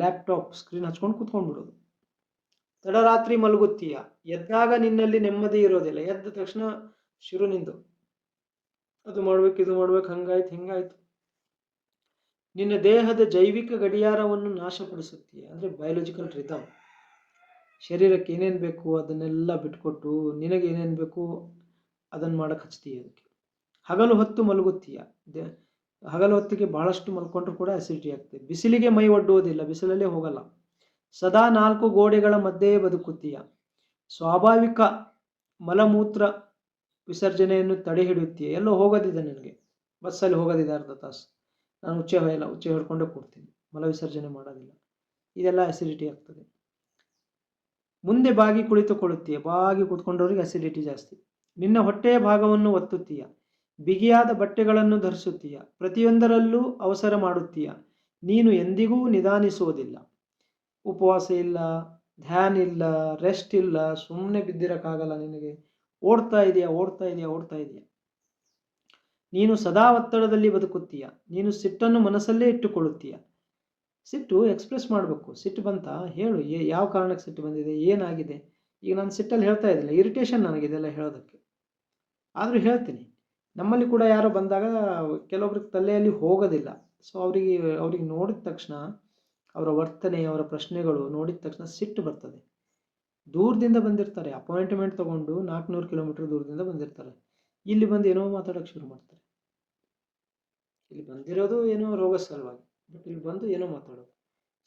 laptop screen ಹಚ್ಕೊಂಡು ಕೂತ್ಕೊಂಡ್ಬಿಡೋದು. ತಡರಾತ್ರಿ ಮಲಗುತ್ತೀಯ, ಎದ್ದಾಗ ನಿನ್ನಲ್ಲಿ ನೆಮ್ಮದಿ ಇರೋದಿಲ್ಲ. ಎದ್ದ ತಕ್ಷಣ ಶುರು ನಿಂದು ಅದು ಮಾಡ್ಬೇಕು, ಇದು ಮಾಡ್ಬೇಕು, ಹಂಗಾಯ್ತು ಹಿಂಗಾಯ್ತು. ನಿನ್ನ ದೇಹದ ಜೈವಿಕ ಗಡಿಯಾರವನ್ನು ನಾಶಪಡಿಸುತ್ತೀಯ, ಅಂದರೆ ಬಯೋಲಜಿಕಲ್ ರಿದಮ್. ಶರೀರಕ್ಕೆ ಏನೇನು ಬೇಕು ಅದನ್ನೆಲ್ಲ ಬಿಟ್ಕೊಟ್ಟು ನಿನಗೆ ಏನೇನು ಬೇಕು ಅದನ್ನು ಮಾಡಕ್ಕೆ ಹಚ್ತೀಯ. ಅದಕ್ಕೆ ಹಗಲು ಹೊತ್ತು ಮಲಗುತ್ತೀಯ. ಹಗಲು ಹೊತ್ತಿಗೆ ಬಹಳಷ್ಟು ಮಲ್ಕೊಂಡ್ರೂ ಕೂಡ ಅಸಿಡಿಟಿ ಆಗ್ತದೆ. ಬಿಸಿಲಿಗೆ ಮೈ ಒಡ್ಡುವುದಿಲ್ಲ, ಬಿಸಿಲಲ್ಲೇ ಹೋಗಲ್ಲ. ಸದಾ 4 ಗೋಡೆಗಳ ಮಧ್ಯೆ ಬದುಕುತ್ತೀಯ. ಸ್ವಾಭಾವಿಕ ಮಲಮೂತ್ರ ವಿಸರ್ಜನೆಯನ್ನು ತಡೆ ಹಿಡಿಯುತ್ತೀಯ. ಎಲ್ಲೋ ಹೋಗೋದಿದೆ ನನಗೆ, ಬಸ್ಸಲ್ಲಿ ಹೋಗೋದಿದೆ ಅರ್ಧ ತಾಸು, ನಾನು ಉಚ್ಚೆ ಹಿಡ್ಕೊಂಡೇ ಕೂಡ್ತೀನಿ, ಮಲ ವಿಸರ್ಜನೆ ಮಾಡೋದಿಲ್ಲ. ಇದೆಲ್ಲ ಅಸಿಡಿಟಿ ಆಗ್ತದೆ. ಮುಂದೆ ಬಾಗಿ ಕುಳಿತುಕೊಳ್ಳುತ್ತೀಯ, ಬಾಗಿ ಕೂತ್ಕೊಂಡವ್ರಿಗೆ ಅಸಿಡಿಟಿ ಜಾಸ್ತಿ. ನಿನ್ನ ಹೊಟ್ಟೆಯ ಭಾಗವನ್ನು ಒತ್ತುತ್ತೀಯ. ಬಿಗಿಯಾದ ಬಟ್ಟೆಗಳನ್ನು ಧರಿಸುತ್ತೀಯ. ಪ್ರತಿಯೊಂದರಲ್ಲೂ ಅವಸರ ಮಾಡುತ್ತೀಯ. ನೀನು ಎಂದಿಗೂ ನಿಧಾನಿಸುವುದಿಲ್ಲ. ಉಪವಾಸ ಇಲ್ಲ, ಧ್ಯಾನ ಇಲ್ಲ, ರೆಸ್ಟ್ ಇಲ್ಲ, ಸುಮ್ಮನೆ ಬಿದ್ದಿರೋಕ್ಕಾಗಲ್ಲ ನಿನಗೆ. ಓಡ್ತಾ ಇದೆಯಾ. ನೀನು ಸದಾ ಒತ್ತಡದಲ್ಲಿ ಬದುಕುತ್ತೀಯ. ನೀನು ಸಿಟ್ಟನ್ನು ಮನಸ್ಸಲ್ಲೇ ಇಟ್ಟುಕೊಳ್ಳುತ್ತೀಯ. ಸಿಟ್ಟು ಎಕ್ಸ್ಪ್ರೆಸ್ ಮಾಡಬೇಕು. ಸಿಟ್ಟು ಬಂತ ಹೇಳು, ಯಾವ ಕಾರಣಕ್ಕೆ ಸಿಟ್ಟು ಬಂದಿದೆ, ಏನಾಗಿದೆ. ಈಗ ನಾನು ಸಿಟ್ಟಲ್ಲಿ ಹೇಳ್ತಾ ಇದ್ದಿಲ್ಲ, ಇರಿಟೇಷನ್ ನನಗಿದೆಲ್ಲ ಹೇಳೋದಕ್ಕೆ, ಆದರೂ ಹೇಳ್ತೀನಿ. ನಮ್ಮಲ್ಲಿ ಕೂಡ ಯಾರೋ ಬಂದಾಗ ಕೆಲವೊಬ್ರಿಗೆ ತಲೆಯಲ್ಲಿ ಹೋಗೋದಿಲ್ಲ. ಸೊ ಅವ್ರಿಗೆ ನೋಡಿದ ತಕ್ಷಣ, ಅವರ ವರ್ತನೆ, ಅವರ ಪ್ರಶ್ನೆಗಳು ನೋಡಿದ ತಕ್ಷಣ ಸಿಟ್ಟು ಬರ್ತದೆ. ದೂರದಿಂದ ಬಂದಿರ್ತಾರೆ, ಅಪಾಯಿಂಟ್ಮೆಂಟ್ ತೊಗೊಂಡು 400 ಕಿಲೋಮೀಟರ್ ದೂರದಿಂದ ಬಂದಿರ್ತಾರೆ. ಇಲ್ಲಿ ಬಂದು ಏನೋ ಮಾತಾಡೋಕ್ಕೆ ಶುರು ಮಾಡ್ತಾರೆ. ಇಲ್ಲಿ ಬಂದಿರೋದು ಏನೋ ರೋಗ ಸಲುವಾಗಿ, ಬಟ್ ಇಲ್ಲಿ ಬಂದು ಏನೋ ಮಾತಾಡೋದು.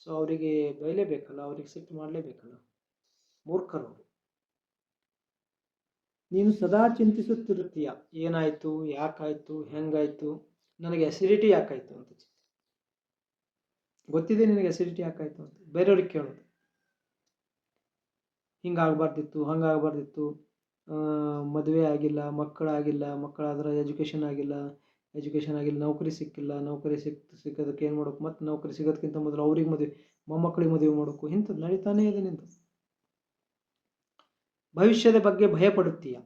ಸೊ ಅವರಿಗೆ ಬೈಲೇಬೇಕಲ್ಲ, ಅವ್ರಿಗೆ ಸಿಟ್ಟು ಮಾಡಲೇಬೇಕಲ್ಲ, ಮೂರ್ಖರು. ನೀನು ಸದಾ ಚಿಂತಿಸುತ್ತಿರುತ್ತೀಯ. ಏನಾಯಿತು, ಯಾಕಾಯಿತು, ಹೆಂಗಾಯಿತು, ನನಗೆ ಅಸಿಡಿಟಿ ಯಾಕಾಯಿತು ಅಂತ. ಗೊತ್ತಿದೆ ನಿನಗೆ ಅಸಿಡಿಟಿ ಯಾಕಾಯಿತು ಅಂತ, ಬೇರೆಯವ್ರಿಗೆ ಕೇಳೋದು. ಹಿಂಗಾಗಬಾರ್ದಿತ್ತು, ಹಂಗಾಗಬಾರ್ದಿತ್ತು, ಮದುವೆ ಆಗಿಲ್ಲ, ಮಕ್ಕಳಾದ್ರೆ ಎಜುಕೇಷನ್ ಆಗಿಲ್ಲ, ನೌಕರಿ ಸಿಕ್ಕಿಲ್ಲ, ನೌಕರಿ ಸಿಕ್ಕೋದಕ್ಕೆ ಏನು ಮಾಡೋಕು, ಮತ್ತು ನೌಕರಿ ಸಿಗೋದಕ್ಕಿಂತ ಮೊದಲು ಅವ್ರಿಗೆ ಮೊಮ್ಮಕ್ಕಳಿಗೆ ಮದುವೆ ಮಾಡೋಕು, ಇಂಥದ್ದು ನಡೀತಾನೇ ಇದೆ ನಿಂದು. ಭವಿಷ್ಯದ ಬಗ್ಗೆ ಭಯ ಪಡುತ್ತೀಯ.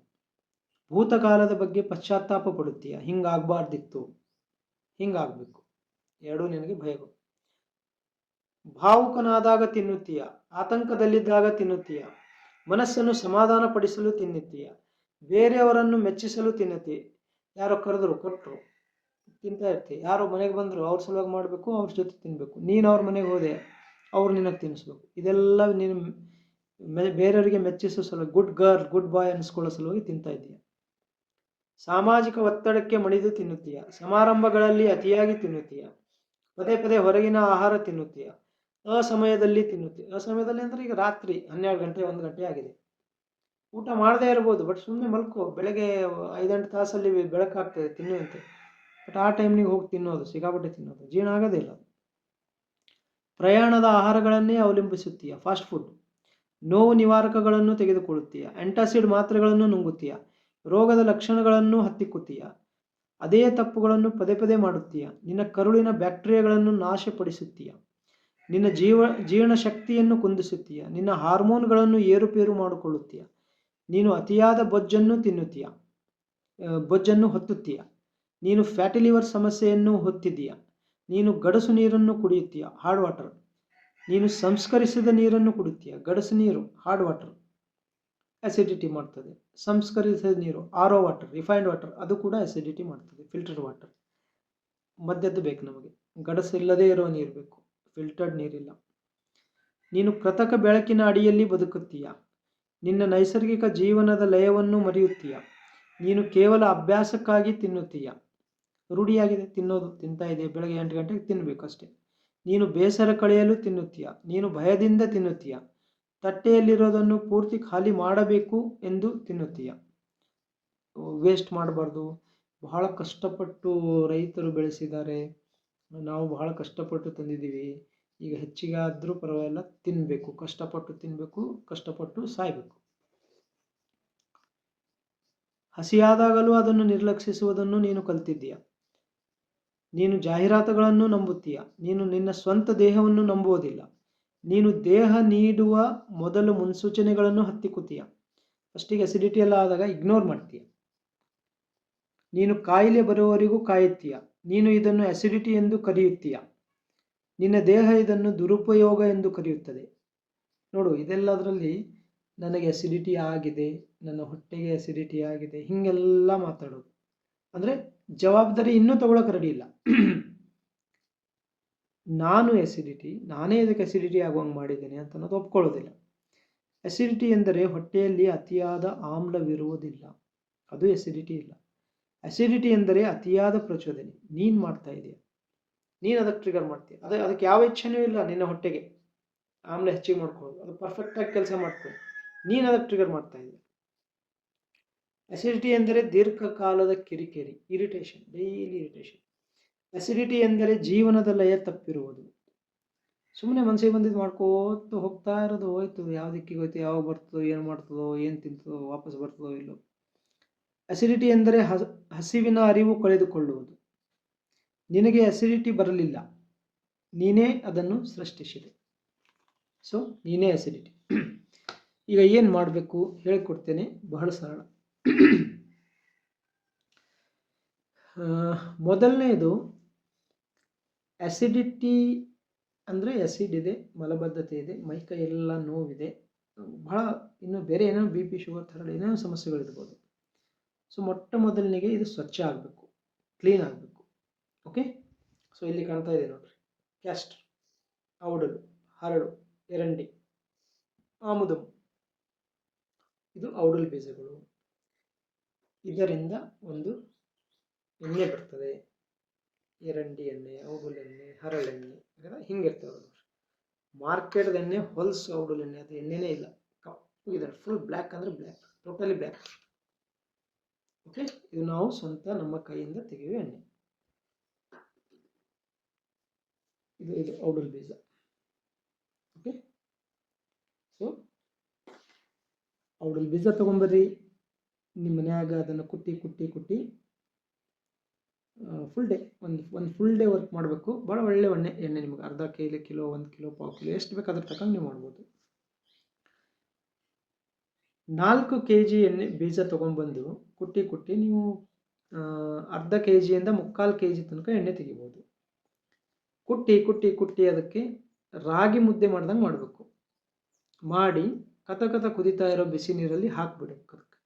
ಭೂತಕಾಲದ ಬಗ್ಗೆ ಪಶ್ಚಾತ್ತಾಪ ಪಡುತ್ತೀಯ. ಹಿಂಗಾಗಬಾರ್ದಿತ್ತು, ಹಿಂಗಾಗಬೇಕು, ಎರಡೂ ನಿನಗೆ ಭಯಗಳು. ಭಾವುಕನಾದಾಗ ತಿನ್ನುತ್ತೀಯ, ಆತಂಕದಲ್ಲಿದ್ದಾಗ ತಿನ್ನುತ್ತೀಯ, ಮನಸ್ಸನ್ನು ಸಮಾಧಾನ ಪಡಿಸಲು ತಿನ್ನುತ್ತೀಯ, ಬೇರೆಯವರನ್ನು ಮೆಚ್ಚಿಸಲು ತಿನ್ನುತ್ತೀಯ. ಯಾರೋ ಕರೆದ್ರು ಕೊಟ್ಟರು ತಿಂತಾ ಇರ್ತೀಯ, ಯಾರೋ ಮನೆಗೆ ಬಂದರು ಅವ್ರ ಸಲುವಾಗಿ ಮಾಡಬೇಕು, ಅವ್ರ ಜೊತೆ ತಿನ್ನಬೇಕು. ನೀನು ಅವ್ರ ಮನೆಗೆ ಹೋದೆ, ಅವ್ರು ನಿನಗೆ ತಿನ್ನಿಸ್ಬೇಕು. ಇದೆಲ್ಲ ನೀನು ಬೇರೆಯವರಿಗೆ ಮೆಚ್ಚಿಸೋ ಸಲುವಾಗಿ, ಗುಡ್ ಗರ್ಲ್ ಗುಡ್ ಬಾಯ್ ಅನ್ನಿಸ್ಕೊಳ್ಳೋ ಸಲುವಾಗಿ ತಿಂತಾ ಇದ್ದೀಯ. ಸಾಮಾಜಿಕ ಒತ್ತಡಕ್ಕೆ ಮಣಿದು ತಿನ್ನುತ್ತೀಯ. ಸಮಾರಂಭಗಳಲ್ಲಿ ಅತಿಯಾಗಿ ತಿನ್ನುತ್ತೀಯ. ಪದೇ ಪದೇ ಹೊರಗಿನ ಆಹಾರ ತಿನ್ನುತ್ತೀಯ. ಅಸಮಯದಲ್ಲಿ ತಿನ್ನುತ್ತೀಯ. ಅಸಮಯದಲ್ಲಿ ಅಂದರೆ ಈಗ ರಾತ್ರಿ 12 ಗಂಟೆ 1 ಗಂಟೆ ಆಗಿದೆ, ಊಟ ಮಾಡದೇ ಇರ್ಬೋದು, ಬಟ್ ಸುಮ್ಮನೆ ಮಲ್ಕೋ. ಬೆಳಗ್ಗೆ 5-8 ತಾಸಲ್ಲಿ ಬೆಳಕಾಗ್ತದೆ ತಿನ್ನುವಂತೆ, ಬಟ್ ಆ ಟೈಮ್ನಿಗೆ ಹೋಗಿ ತಿನ್ನೋದು, ಸಿಕ್ಕಾಪಟ್ಟೆ ತಿನ್ನೋದು, ಜೀರ್ಣ ಆಗೋದಿಲ್ಲ. ಪ್ರಯಾಣದ ಆಹಾರಗಳನ್ನೇ ಅವಲಂಬಿಸುತ್ತೀಯ. Fast food. ನೋವು ನಿವಾರಕಗಳನ್ನು ತೆಗೆದುಕೊಳ್ಳುತ್ತೀಯ. ಆಂಟಾಸಿಡ್ ಮಾತ್ರೆಗಳನ್ನು ನುಂಗುತ್ತೀಯ. ರೋಗದ ಲಕ್ಷಣಗಳನ್ನು ಹತ್ತಿಕ್ಕುತ್ತೀಯ. ಅದೇ ತಪ್ಪುಗಳನ್ನು ಪದೇ ಪದೇ ಮಾಡುತ್ತೀಯ. ನಿನ್ನ ಕರುಳಿನ ಬ್ಯಾಕ್ಟೀರಿಯಾಗಳನ್ನು ನಾಶಪಡಿಸುತ್ತೀಯ. ನಿನ್ನ ಜೀರ್ಣ ಶಕ್ತಿಯನ್ನು ಕುಂದಿಸುತ್ತೀಯ. ನಿನ್ನ ಹಾರ್ಮೋನ್ಗಳನ್ನು ಏರುಪೇರು ಮಾಡಿಕೊಳ್ಳುತ್ತೀಯ. ನೀನು ಅತಿಯಾದ ಬೊಜ್ಜನ್ನು ಹೊತ್ತುತ್ತೀಯ. ನೀನು ಫ್ಯಾಟಿ ಲಿವರ್ ಸಮಸ್ಯೆಯನ್ನು ಹೊತ್ತಿದ್ದೀಯಾ, ನೀನು ಗಡಸು ನೀರನ್ನು ಕುಡಿಯುತ್ತೀಯ, ಹಾರ್ಡ್ ವಾಟರ್. ನೀನು ಸಂಸ್ಕರಿಸಿದ ನೀರನ್ನು ಕುಡಿತೀಯ, ಗಡಸು ನೀರು ಹಾರ್ಡ್ ವಾಟರ್ ಅಸಿಡಿಟಿ ಮಾಡ್ತದೆ. ಸಂಸ್ಕರಿಸಿದ ನೀರು R O water, refined water, ಅದು ಕೂಡ ಅಸಿಡಿಟಿ ಮಾಡ್ತದೆ. ಫಿಲ್ಟರ್ಡ್ ವಾಟರ್ ಮಧ್ಯದ್ದು ಬೇಕು ನಮಗೆ, ಗಡಸು ಇಲ್ಲದೇ ಇರೋ ನೀರು ಬೇಕು, ಫಿಲ್ಟರ್ಡ್ ನೀರಿಲ್ಲ. ನೀನು ಕೃತಕ ಬೆಳಕಿನ ಅಡಿಯಲ್ಲಿ ಬದುಕುತ್ತೀಯ, ನಿನ್ನ ನೈಸರ್ಗಿಕ ಜೀವನದ ಲಯವನ್ನು ಮರೆಯುತ್ತೀಯ, ನೀನು ಕೇವಲ ಅಭ್ಯಾಸಕ್ಕಾಗಿ ತಿನ್ನುತ್ತೀಯ, ರೂಢಿಯಾಗಿದೆ ತಿನ್ನೋದು, ತಿಂತಾ ಇದೆ, ಬೆಳಗ್ಗೆ 8 ಗಂಟೆಗೆ ತಿನ್ನಬೇಕು ಅಷ್ಟೇ. ನೀನು ಬೇಸರ ಕಳೆಯಲು ತಿನ್ನುತ್ತೀಯ, ನೀನು ಭಯದಿಂದ ತಿನ್ನುತ್ತೀಯ, ತಟ್ಟೆಯಲ್ಲಿರೋದನ್ನು ಪೂರ್ತಿ ಖಾಲಿ ಮಾಡಬೇಕು ಎಂದು ತಿನ್ನುತ್ತೀಯ. ವೇಸ್ಟ್ ಮಾಡಬಾರ್ದು, ಬಹಳ ಕಷ್ಟಪಟ್ಟು ರೈತರು ಬೆಳೆಸಿದ್ದಾರೆ, ನಾವು ಬಹಳ ಕಷ್ಟಪಟ್ಟು ತಂದಿದ್ದೀವಿ, ಈಗ ಹೆಚ್ಚಿಗೆ ಆದರೂ ಪರವಾಗಿಲ್ಲ, ತಿನ್ನಬೇಕು, ಕಷ್ಟಪಟ್ಟು ತಿನ್ನಬೇಕು, ಕಷ್ಟಪಟ್ಟು ಸಾಯಬೇಕು. ಹಸಿಯಾದಾಗಲೂ ಅದನ್ನು ನಿರ್ಲಕ್ಷಿಸುವುದನ್ನು ನೀನು ಕಲಿತಿದ್ದೀಯ. ನೀನು ಜಾಹೀರಾತುಗಳನ್ನು ನಂಬುತ್ತೀಯ, ನೀನು ನಿನ್ನ ಸ್ವಂತ ದೇಹವನ್ನು ನಂಬುವುದಿಲ್ಲ, ನೀನು ದೇಹ ನೀಡುವ ಮೊದಲು ಮುನ್ಸೂಚನೆಗಳನ್ನು ಹತ್ತಿಕ್ಕುತ್ತೀಯ. ಫಸ್ಟಿಗೆ ಅಸಿಡಿಟಿ ಎಲ್ಲ ಆದಾಗ ಇಗ್ನೋರ್ ಮಾಡ್ತೀಯ. ನೀನು ಕಾಯಿಲೆ ಬರುವವರೆಗೂ ಕಾಯುತ್ತೀಯ, ನೀನು ಇದನ್ನು ಅಸಿಡಿಟಿ ಎಂದು ಕರೆಯುತ್ತೀಯ, ನಿನ್ನ ದೇಹ ಇದನ್ನು ದುರುಪಯೋಗ ಎಂದು ಕರೆಯುತ್ತದೆ. ನೋಡು, ಇದೆಲ್ಲದರಲ್ಲಿ ನನಗೆ ಅಸಿಡಿಟಿ ಆಗಿದೆ, ನನ್ನ ಹೊಟ್ಟೆಗೆ ಅಸಿಡಿಟಿ ಆಗಿದೆ, ಹೀಗೆಲ್ಲ ಮಾತಾಡೋದು. ಅಂದರೆ ಜವಾಬ್ದಾರಿ ಇನ್ನೂ ತಗೊಳಕ್ಕೆ ರೆಡಿ ಇಲ್ಲ. ನಾನು ಅಸಿಡಿಟಿ, ನಾನೇ ಇದಕ್ಕೆ ಅಸಿಡಿಟಿ ಆಗುವಂಗೆ ಮಾಡಿದ್ದೇನೆ ಅಂತ ಅನ್ನೋದು ಒಪ್ಕೊಳ್ಳೋದಿಲ್ಲ. ಅಸಿಡಿಟಿ ಎಂದರೆ ಹೊಟ್ಟೆಯಲ್ಲಿ ಅತಿಯಾದ ಆಮ್ಲವಿರುವುದಿಲ್ಲ, ಅದು ಅಸಿಡಿಟಿ ಇಲ್ಲ. ಅಸಿಡಿಟಿ ಎಂದರೆ ಅತಿಯಾದ ಪ್ರಚೋದನೆ, ನೀನು ಮಾಡ್ತಾ ಇದೆಯಾ, ನೀನು ಅದಕ್ಕೆ ಟ್ರಿಗರ್ ಮಾಡ್ತೀಯ. ಅದಕ್ಕೆ ಯಾವ ಇಚ್ಛೆನೂ ಇಲ್ಲ ನಿನ್ನ ಹೊಟ್ಟೆಗೆ ಆಮ್ಲ ಹೆಚ್ಚಿಗೆ ಮಾಡ್ಕೊಳ್ಳೋದು, ಅದು ಪರ್ಫೆಕ್ಟಾಗಿ ಕೆಲಸ ಮಾಡ್ಕೊಳ್ಳಿ, ನೀನು ಅದಕ್ಕೆ ಟ್ರಿಗರ್ ಮಾಡ್ತಾ ಇದೆಯಾ. ಅಸಿಡಿಟಿ ಎಂದರೆ ದೀರ್ಘಕಾಲದ ಕಿರಿಕಿರಿ, ಇರಿಟೇಷನ್, ಡೈಲಿ ಇರಿಟೇಷನ್. ಅಸಿಡಿಟಿ ಎಂದರೆ ಜೀವನದ ಲಯ ತಪ್ಪಿರುವುದು, ಸುಮ್ಮನೆ ಮನಸ್ಸಿಗೆ ಬಂದಿದ್ದು ಮಾಡ್ಕೋತ ಹೋಗ್ತಾ ಇರೋದು, ಹೋಯ್ತು ಯಾವ ದಿಕ್ಕಿಗೆ ಹೋಯ್ತು, ಯಾವಾಗ ಬರ್ತದೋ, ಏನು ಮಾಡ್ತದೋ, ಏನು ತಿಂತದೋ, ವಾಪಸ್ ಬರ್ತದೋ ಇಲ್ಲೋ. ಅಸಿಡಿಟಿ ಎಂದರೆ ಹಸಿವಿನ ಅರಿವು ಕಳೆದುಕೊಳ್ಳುವುದು. ನಿನಗೆ ಅಸಿಡಿಟಿ ಬರಲಿಲ್ಲ, ನೀನೇ ಅದನ್ನು ಸೃಷ್ಟಿಸಿದೆ. ಸೊ ನೀನೇ ಅಸಿಡಿಟಿ. ಈಗ ಏನು ಮಾಡಬೇಕು ಹೇಳಿಕೊಡ್ತೇನೆ, ಬಹಳ ಸರಳ. ಮೊದಲನೇದು, ಅಸಿಡಿಟಿ ಅಂದರೆ ಆ್ಯಸಿಡ್ ಇದೆ, ಮಲಬದ್ಧತೆ ಇದೆ, ಮೈಕೈ ಎಲ್ಲ ನೋವಿದೆ, ಬಹಳ ಇನ್ನು ಬೇರೆ ಏನೋ ಬಿ ಪಿ ಶುಗರ್ ಥರ ಏನೇನೋ ಸಮಸ್ಯೆಗಳಿರ್ಬೋದು. ಸೊ ಮೊಟ್ಟ ಮೊದಲನಿಗೆ ಇದು ಸ್ವಚ್ಛ ಆಗಬೇಕು, ಕ್ಲೀನ್ ಆಗಬೇಕು. ಓಕೆ, ಸೊ ಇಲ್ಲಿ ಕಾಣ್ತಾ ಇದೆ ನೋಡ್ರಿ, ಕ್ಯಾಸ್ಟರ್, ಔಡಲು, ಹರಳು, ಎರಂಡಿ, ಆಮುದಂ, ಇದು ಔಡಲ್ ಬೀಜಗಳು. ಇದರಿಂದ ಒಂದು ಎಣ್ಣೆ ಬರ್ತದೆ, ಎರಂಡಿ ಎಣ್ಣೆ, ಔಡಲ್ ಎಣ್ಣೆ, ಹರಳೆಣ್ಣೆ, ಹಿಂಗಿರ್ತವೆ ನೋಡ್ರಿ. ಮಾರ್ಕೆಟ್ದ ಎಣ್ಣೆ ಹೊಲ್ಸು ಔಡಲ್ ಎಣ್ಣೆ, ಅದು ಎಣ್ಣೆನೇ ಇಲ್ಲ, ಕಪ್ಪು ಫುಲ್ ಬ್ಲ್ಯಾಕ್ ಅಂದರೆ ಬ್ಲ್ಯಾಕ್, ಟೋಟಲಿ ಬ್ಲ್ಯಾಕ್. ಓಕೆ, ಇದು ನಾವು ಸ್ವಂತ ನಮ್ಮ ಕೈಯಿಂದ ತೆಗೆಯುವ ಎಣ್ಣೆ. ಇದು ಔಡಲ್ ಬೀಜ. ಓಕೆ, ಸೊ ಔಡಲ್ ಬೀಜ ತೊಗೊಂಬರ್ರಿ, ನಿಮ್ಮ ಮನ್ಯಾಗ ಅದನ್ನು ಕುಟ್ಟಿ ಕುಟ್ಟಿ ಕುಟ್ಟಿ ಫುಲ್ ಡೇ, ಒಂದು ಫುಲ್ ಡೇ ವರ್ಕ್ ಮಾಡಬೇಕು. ಭಾಳ ಒಳ್ಳೆ ಎಣ್ಣೆ ನಿಮಗೆ ಅರ್ಧ ಕಿಲೋ 1 ಕಿಲೋ 1/4 ಕಿಲೋ ಎಷ್ಟು ಬೇಕಾದ್ರೆ ತಗೊಂಡು ನೀವು ಮಾಡ್ಬೋದು. 4 kg ಎಣ್ಣೆ ಬೀಜ ತೊಗೊಂಡ್ಬಂದು ಕುಟ್ಟಿ ಕುಟ್ಟಿ ನೀವು ಅರ್ಧ kgಯಿಂದ 3/4 kg ತನಕ ಎಣ್ಣೆ ತೆಗಿಬೋದು. ಕುಟ್ಟಿ ಕುಟ್ಟಿ ಕುಟ್ಟಿ ಅದಕ್ಕೆ ರಾಗಿ ಮುದ್ದೆ ಮಾಡ್ದಂಗೆ ಮಾಡಬೇಕು. ಮಾಡಿ ಕತ ಕುದಿತಾ ಇರೋ ಬಿಸಿ ನೀರಲ್ಲಿ ಹಾಕಿಬಿಡ್ಬೇಕು. ಅದಕ್ಕೆ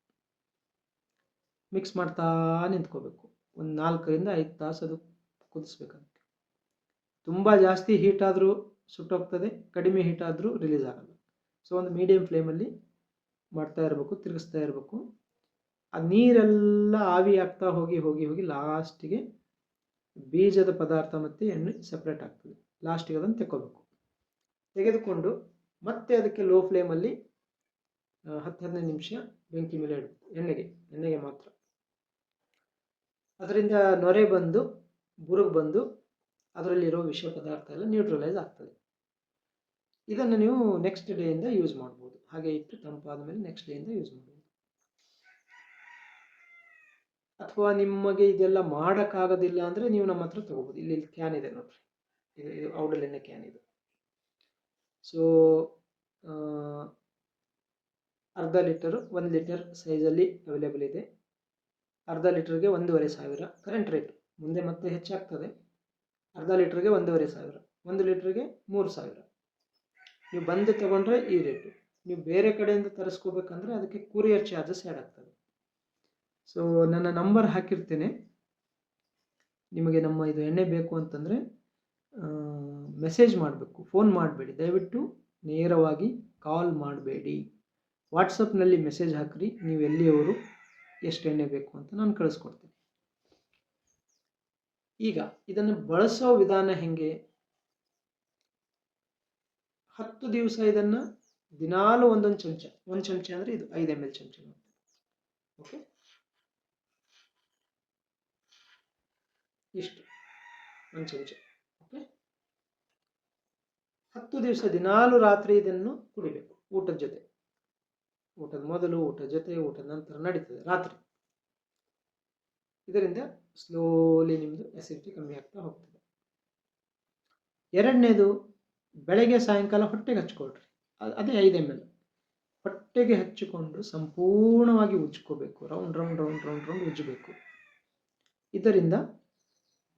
ಮಿಕ್ಸ್ ಮಾಡ್ತಾ ನಿಂತ್ಕೋಬೇಕು. ಒಂದು 4ರಿಂದ 5 ತಾಸು ಅದು ಕುದಿಸ್ಬೇಕು. ಅದಕ್ಕೆ ತುಂಬ ಜಾಸ್ತಿ ಹೀಟ್ ಆದರೂ ಸುಟ್ಟೋಗ್ತದೆ, ಕಡಿಮೆ ಹೀಟ್ ಆದರೂ ರಿಲೀಸ್ ಆಗಲ್ಲ. ಸೊ ಒಂದು ಮೀಡಿಯಂ ಫ್ಲೇಮಲ್ಲಿ ಮಾಡ್ತಾ ಇರಬೇಕು, ತಿರುಗಿಸ್ತಾ ಇರಬೇಕು. ಆ ನೀರೆಲ್ಲ ಆವಿ ಆಗ್ತಾ ಹೋಗಿ ಹೋಗಿ ಹೋಗಿ ಲಾಸ್ಟಿಗೆ ಬೀಜದ ಪದಾರ್ಥ ಮತ್ತು ಎಣ್ಣೆ ಸಪ್ರೇಟ್ ಆಗ್ತದೆ. ಲಾಸ್ಟಿಗೆ ಅದನ್ನು ತೆಕ್ಕೋಬೇಕು. ತೆಗೆದುಕೊಂಡು ಮತ್ತೆ ಅದಕ್ಕೆ ಲೋ ಫ್ಲೇಮಲ್ಲಿ 10-15 ನಿಮಿಷ ಬೆಂಕಿ ಮೇಲೆ ಇಡಬೇಕು. ಎಣ್ಣೆಗೆ ಮಾತ್ರ. ಅದರಿಂದ ನೊರೆ ಬಂದು ಬುರುಗು ಬಂದು ಅದರಲ್ಲಿರೋ ವಿಷ ಪದಾರ್ಥ ಎಲ್ಲ ನ್ಯೂಟ್ರಲೈಸ್ ಆಗ್ತದೆ. ಇದನ್ನು ನೀವು ನೆಕ್ಸ್ಟ್ ಡೇಯಿಂದ ಯೂಸ್ ಮಾಡ್ಬೋದು. ಹಾಗೆ ಇಟ್ಟು ತಂಪಾದ ಮೇಲೆ ನೆಕ್ಸ್ಟ್ ಡೇಯಿಂದ ಯೂಸ್ ಮಾಡ್ಬೋದು. ಅಥವಾ ನಿಮಗೆ ಇದೆಲ್ಲ ಮಾಡೋಕ್ಕಾಗೋದಿಲ್ಲ ಅಂದರೆ ನೀವು ನಮ್ಮ ಹತ್ರ ತೊಗೋಬೋದು. ಇಲ್ಲಿ ಕ್ಯಾನ್ ಇದೆ ನೋಡ್ರಿ, ಇದು ಔಡಲ್ ಎಣ್ಣೆ ಕ್ಯಾನ್ ಇದು. ಸೊ ಅರ್ಧ ಲೀಟರು 1 ಲೀಟರ್ ಸೈಜಲ್ಲಿ ಅವೈಲೇಬಲ್ ಇದೆ. ಅರ್ಧ ಲೀಟ್ರಿಗೆ 1,500 ಕರೆಂಟ್ ರೇಟ್. ಮುಂದೆ ಮತ್ತೆ ಹೆಚ್ಚಾಗ್ತದೆ. ಅರ್ಧ ಲೀಟ್ರಿಗೆ 1,500, 1 ಲೀಟ್ರಿಗೆ 3,000. ನೀವು ಬಂದು ತಗೊಂಡ್ರೆ ಈ ರೇಟು. ನೀವು ಬೇರೆ ಕಡೆಯಿಂದ ತರಿಸ್ಕೋಬೇಕಂದ್ರೆ ಅದಕ್ಕೆ ಕೂರಿಯರ್ ಚಾರ್ಜಸ್ ಆ್ಯಡ್ ಆಗ್ತದೆ. ಸೊ ನನ್ನ ನಂಬರ್ ಹಾಕಿರ್ತೇನೆ. ನಿಮಗೆ ನಮ್ಮ ಇದು ಎಣ್ಣೆ ಬೇಕು ಅಂತಂದರೆ ಮೆಸೇಜ್ ಮಾಡಬೇಕು, ಫೋನ್ ಮಾಡಬೇಡಿ. ದಯವಿಟ್ಟು ನೇರವಾಗಿ ಕಾಲ್ ಮಾಡಬೇಡಿ. ವಾಟ್ಸಪ್ನಲ್ಲಿ ಮೆಸೇಜ್ ಹಾಕ್ರಿ, ನೀವು ಎಲ್ಲಿಯವರು, ಎಷ್ಟು ಎಣ್ಣೆ ಬೇಕು ಅಂತ ನಾನು ಕಳಿಸ್ಕೊಡ್ತೀನಿ. ಈಗ ಇದನ್ನು ಬಳಸೋ ವಿಧಾನ ಹೆಂಗೆ? 10 ದಿವಸ ಇದನ್ನು ದಿನಾಲು ಒಂದೊಂದು ಚಮಚ, 1 ಚಮಚ ಅಂದರೆ ಇದು 5 ml ಚಮಚ. ಓಕೆ, ಇಷ್ಟು 1 ಚಮಚ. ಓಕೆ, 10 ದಿವಸ ದಿನಾಲು ರಾತ್ರಿ ಇದನ್ನು ಕುಡಿಬೇಕು. ಊಟದ ಜೊತೆ, ಊಟದ ಮೊದಲು, ಊಟದ ಜೊತೆ, ಊಟದ ನಂತರ ನಡೀತದೆ ರಾತ್ರಿ. ಇದರಿಂದ ಸ್ಲೋಲಿ ನಿಮ್ಮದು ಅಸಿಡಿಟಿ ಕಮ್ಮಿ ಆಗ್ತಾ ಹೋಗ್ತದೆ. ಎರಡನೇದು, ಬೆಳಗ್ಗೆ ಸಾಯಂಕಾಲ ಹೊಟ್ಟೆಗೆ ಹಚ್ಕೊಳ್ರಿ. ಅದೇ 5 ml ಹೊಟ್ಟೆಗೆ ಹಚ್ಚಿಕೊಂಡು ಸಂಪೂರ್ಣವಾಗಿ ಉಜ್ಕೋಬೇಕು. Round round round round round ಉಜ್ಜಬೇಕು. ಇದರಿಂದ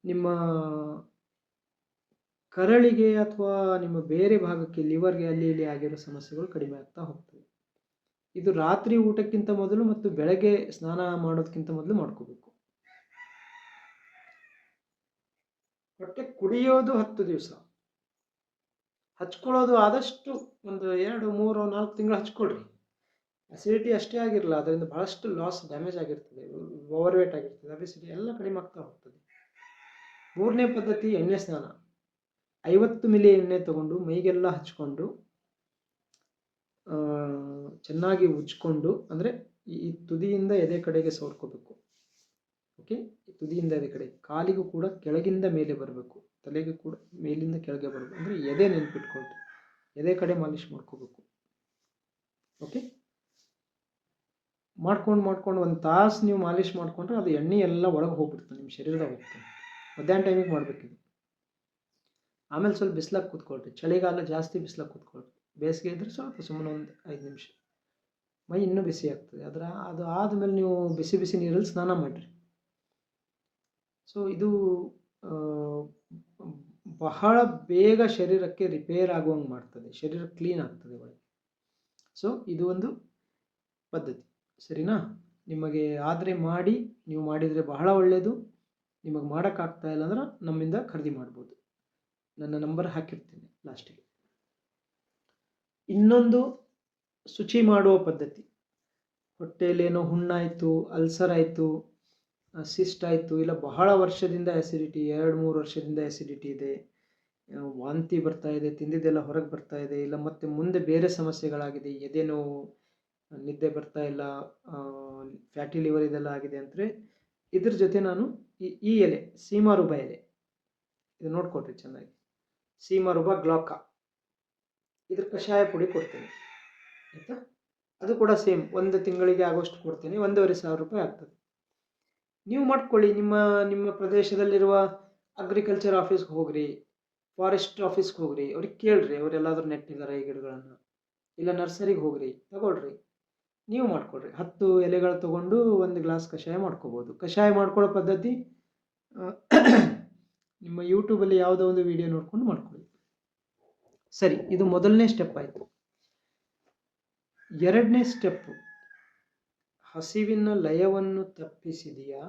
ನಿಮ್ಮ ಕರಳಿಗೆ ಅಥವಾ ನಿಮ್ಮ ಬೇರೆ ಭಾಗಕ್ಕೆ, ಲಿವರ್ಗೆ ಅಲ್ಲಿ ಇಲ್ಲಿ ಆಗಿರೋ ಸಮಸ್ಯೆಗಳು ಕಡಿಮೆ ಆಗ್ತಾ ಹೋಗ್ತದೆ. ಇದು ರಾತ್ರಿ ಊಟಕ್ಕಿಂತ ಮೊದಲು ಮತ್ತು ಬೆಳಗ್ಗೆ ಸ್ನಾನ ಮಾಡೋದಕ್ಕಿಂತ ಮೊದಲು ಮಾಡ್ಕೋಬೇಕು. ಹೊಟ್ಟೆ ಕುಡಿಯೋದು 10 ದಿವಸ, ಹಚ್ಕೊಳ್ಳೋದು ಆದಷ್ಟು ಒಂದು 2, 3, 4 ತಿಂಗಳು ಹಚ್ಕೊಳ್ರಿ. ಅಸಿಡಿಟಿ ಅಷ್ಟೇ ಆಗಿರಲ್ಲ, ಅದರಿಂದ ಬಹಳಷ್ಟು ಲಾಸ್, ಡ್ಯಾಮೇಜ್ ಆಗಿರ್ತದೆ, ಓವರ್ ವೇಟ್ ಆಗಿರ್ತದೆ, ಅಬಿಸಿಟಿ ಎಲ್ಲ ಕಡಿಮೆ ಆಗ್ತಾ ಹೋಗ್ತದೆ. 3ನೇ ಪದ್ಧತಿ, ಎಣ್ಣೆ ಸ್ನಾನ. 50 ಮಿಲಿ ಎಣ್ಣೆ ತಗೊಂಡು ಮೈಗೆಲ್ಲ ಹಚ್ಕೊಂಡು ಚೆನ್ನಾಗಿ ಉಜ್ಕೊಂಡು, ಅಂದರೆ ಈ ತುದಿಯಿಂದ ಎದೆ ಕಡೆಗೆ ಸವರ್ಕೋಬೇಕು. ಓಕೆ, ತುದಿಯಿಂದ ಎದೆ ಕಡೆ, ಕಾಲಿಗೂ ಕೂಡ ಕೆಳಗಿಂದ ಮೇಲೆ ಬರಬೇಕು, ತಲೆಗೆ ಕೂಡ ಮೇಲಿಂದ ಕೆಳಗೆ ಬರಬೇಕು. ಅಂದರೆ ಎದೆ ನೆನ್ಪಿಟ್ಕೊಳ್ರಿ, ಎದೆ ಕಡೆ ಮಾಲಿಶ್ ಮಾಡ್ಕೋಬೇಕು. ಓಕೆ, ಮಾಡ್ಕೊಂಡು 1 ತಾಸು ನೀವು ಮಾಲಿಶ್ ಮಾಡಿಕೊಂಡ್ರೆ ಅದು ಎಣ್ಣೆ ಎಲ್ಲ ಒಳಗೆ ಹೋಗ್ಬಿಡ್ತದೆ, ನಿಮ್ಮ ಶರೀರದಾಗ ಹೋಗ್ತದೆ. ಮಧ್ಯಾಹ್ನ ಟೈಮಿಗೆ ಮಾಡಬೇಕಿದು. ಆಮೇಲೆ ಸ್ವಲ್ಪ ಬಿಸಿಲಾಗಿ ಕೂತ್ಕೊಳ್ರಿ. ಚಳಿಗಾಲ ಜಾಸ್ತಿ ಬಿಸಿಲಾಗಿ ಕೂತ್ಕೊಳ್ರಿ. ಬೇಸಿಗೆ ಇದ್ರೆ ಸ್ವಲ್ಪ ಸುಮ್ಮನೆ ಒಂದು 5 ನಿಮಿಷ, ಮೈ ಇನ್ನೂ ಬಿಸಿ ಆಗ್ತದೆ. ಅದು ಆದಮೇಲೆ ನೀವು ಬಿಸಿ ಬಿಸಿ ನೀರಲ್ಲಿ ಸ್ನಾನ ಮಾಡಿರಿ. ಸೊ ಇದು ಬಹಳ ಬೇಗ ಶರೀರಕ್ಕೆ ರಿಪೇರ್ ಆಗುವಂಗೆ ಮಾಡ್ತದೆ, ಶರೀರ ಕ್ಲೀನ್ ಆಗ್ತದೆ ಒಳಗೆ. ಸೊ ಇದು ಒಂದು ಪದ್ಧತಿ, ಸರಿನಾ? ನಿಮಗೆ ಆದರೆ ಮಾಡಿ, ನೀವು ಮಾಡಿದರೆ ಬಹಳ ಒಳ್ಳೆಯದು. ನಿಮಗೆ ಮಾಡೋಕ್ಕಾಗ್ತಾ ಇಲ್ಲ ಅಂದ್ರೆ ನಮ್ಮಿಂದ ಖರೀದಿ ಮಾಡ್ಬೋದು. ನನ್ನ ನಂಬರ್ ಹಾಕಿರ್ತೀನಿ ಲಾಸ್ಟಿಗೆ. ಇನ್ನೊಂದು ಶುಚಿ ಮಾಡುವ ಪದ್ಧತಿ. ಹೊಟ್ಟೆಯಲ್ಲೇನೋ ಹುಣ್ಣಾಯಿತು, ಅಲ್ಸರ್ ಆಯಿತು, ಸಿಸ್ಟ್ ಆಯಿತು, ಇಲ್ಲ ಬಹಳ ವರ್ಷದಿಂದ ಆ್ಯಸಿಡಿಟಿ, 2-3 ವರ್ಷದಿಂದ ಆ್ಯಸಿಡಿಟಿ ಇದೆ, ವಾಂತಿ ಬರ್ತಾ ಇದೆ, ತಿಂದಿದ್ದೆಲ್ಲ ಹೊರಗೆ ಬರ್ತಾ ಇದೆ, ಇಲ್ಲ ಮತ್ತೆ ಮುಂದೆ ಬೇರೆ ಸಮಸ್ಯೆಗಳಾಗಿದೆ, ಎದೆ ನೋವು, ನಿದ್ದೆ ಬರ್ತಾ ಇಲ್ಲ, ಫ್ಯಾಟಿ ಲಿವರ್ ಇದೆಲ್ಲ ಆಗಿದೆ ಅಂದರೆ ಇದ್ರ ಜೊತೆ ನಾನು ಈ ಎಲೆ, ಸೀಮಾರುಬ ಎಲೆ, ಇದು ನೋಡ್ಕೊಡ್ರಿ ಚೆನ್ನಾಗಿ. ಸೀಮಾರುಬ ಗ್ಲಾಕಾ, ಇದ್ರ ಕಷಾಯ ಪುಡಿ ಕೊಡ್ತೀನಿ, ಆಯಿತಾ? ಅದು ಕೂಡ ಸೇಮ್ 1 ತಿಂಗಳಿಗೆ ಆಗೋಷ್ಟು ಕೊಡ್ತೀನಿ. 1,500 ರೂಪಾಯಿ ಆಗ್ತದೆ. ನೀವು ಮಾಡ್ಕೊಳ್ಳಿ. ನಿಮ್ಮ ಪ್ರದೇಶದಲ್ಲಿರುವ ಅಗ್ರಿಕಲ್ಚರ್ ಆಫೀಸ್ಗೆ ಹೋಗ್ರಿ, ಫಾರೆಸ್ಟ್ ಆಫೀಸ್ಗೆ ಹೋಗ್ರಿ, ಅವ್ರಿಗೆ ಕೇಳ್ರಿ, ಅವರೆಲ್ಲಾದ್ರೂ ನೆಟ್ಟಿದ್ದಾರೆ ಈ ಗಿಡಗಳನ್ನು, ಇಲ್ಲ ನರ್ಸರಿಗೆ ಹೋಗ್ರಿ, ತಗೊಳ್ರಿ, ನೀವು ಮಾಡ್ಕೊಳ್ರಿ. 10 ಎಲೆಗಳು ತೊಗೊಂಡು 1 ಗ್ಲಾಸ್ ಕಷಾಯ ಮಾಡ್ಕೋಬೋದು. ಕಷಾಯ ಮಾಡ್ಕೊಳ್ಳೋ ಪದ್ಧತಿ ನಿಮ್ಮ ಯೂಟ್ಯೂಬಲ್ಲಿ ಯಾವುದೋ ಒಂದು ವಿಡಿಯೋ ನೋಡ್ಕೊಂಡು ಮಾಡ್ಕೊಳ್ಳಿ. ಸರಿ, ಇದು ಮೊದಲನೇ ಸ್ಟೆಪ್ ಆಯಿತು. 2ನೇ ಸ್ಟೆಪ್ಪು, ಹಸಿವಿನ ಲಯವನ್ನು ತಪ್ಪಿಸಿದೆಯಾ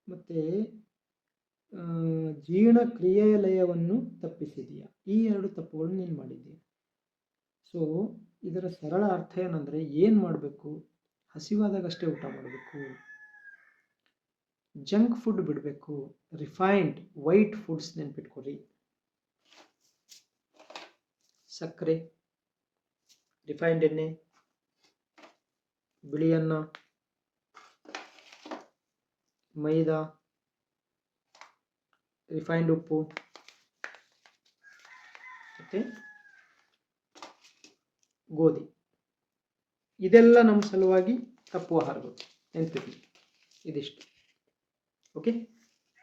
ಮತ್ತು ಜೀರ್ಣಕ್ರಿಯೆಯ ಲಯವನ್ನು ತಪ್ಪಿಸಿದೆಯಾ? ಈ 2 ತಪ್ಪುಗಳನ್ನು ನೀನು ಮಾಡಿದ್ದೀಯ. ಸೊ ಇದರ ಸರಳ ಅರ್ಥ ಏನಂದರೆ, ಏನು ಮಾಡಬೇಕು? ಹಸಿವಾದಾಗಷ್ಟೇ ಊಟ ಮಾಡಬೇಕು, ಜಂಕ್ ಫುಡ್ ಬಿಡಬೇಕು, ರಿಫೈನ್ಡ್ ವೈಟ್ ಫುಡ್ಸ್ ನೆನ್ಪಿಟ್ಕೊರಿ. ಸಕ್ಕರೆ, ರಿಫೈನ್ಡ್ ಎಣ್ಣೆ, ಬಿಳಿ ಅನ್ನ, ಮೈದಾ, ರಿಫೈನ್ಡ್ ಉಪ್ಪು, ಮತ್ತು ಗೋಧಿ, ಇದೆಲ್ಲ ನಮ್ಮ ಸಲುವಾಗಿ ತಪ್ಪು ಆಹಾರಗಳು, ನೆನ್ಪಿರಲಿ. ಇದಿಷ್ಟು. ಓಕೆ,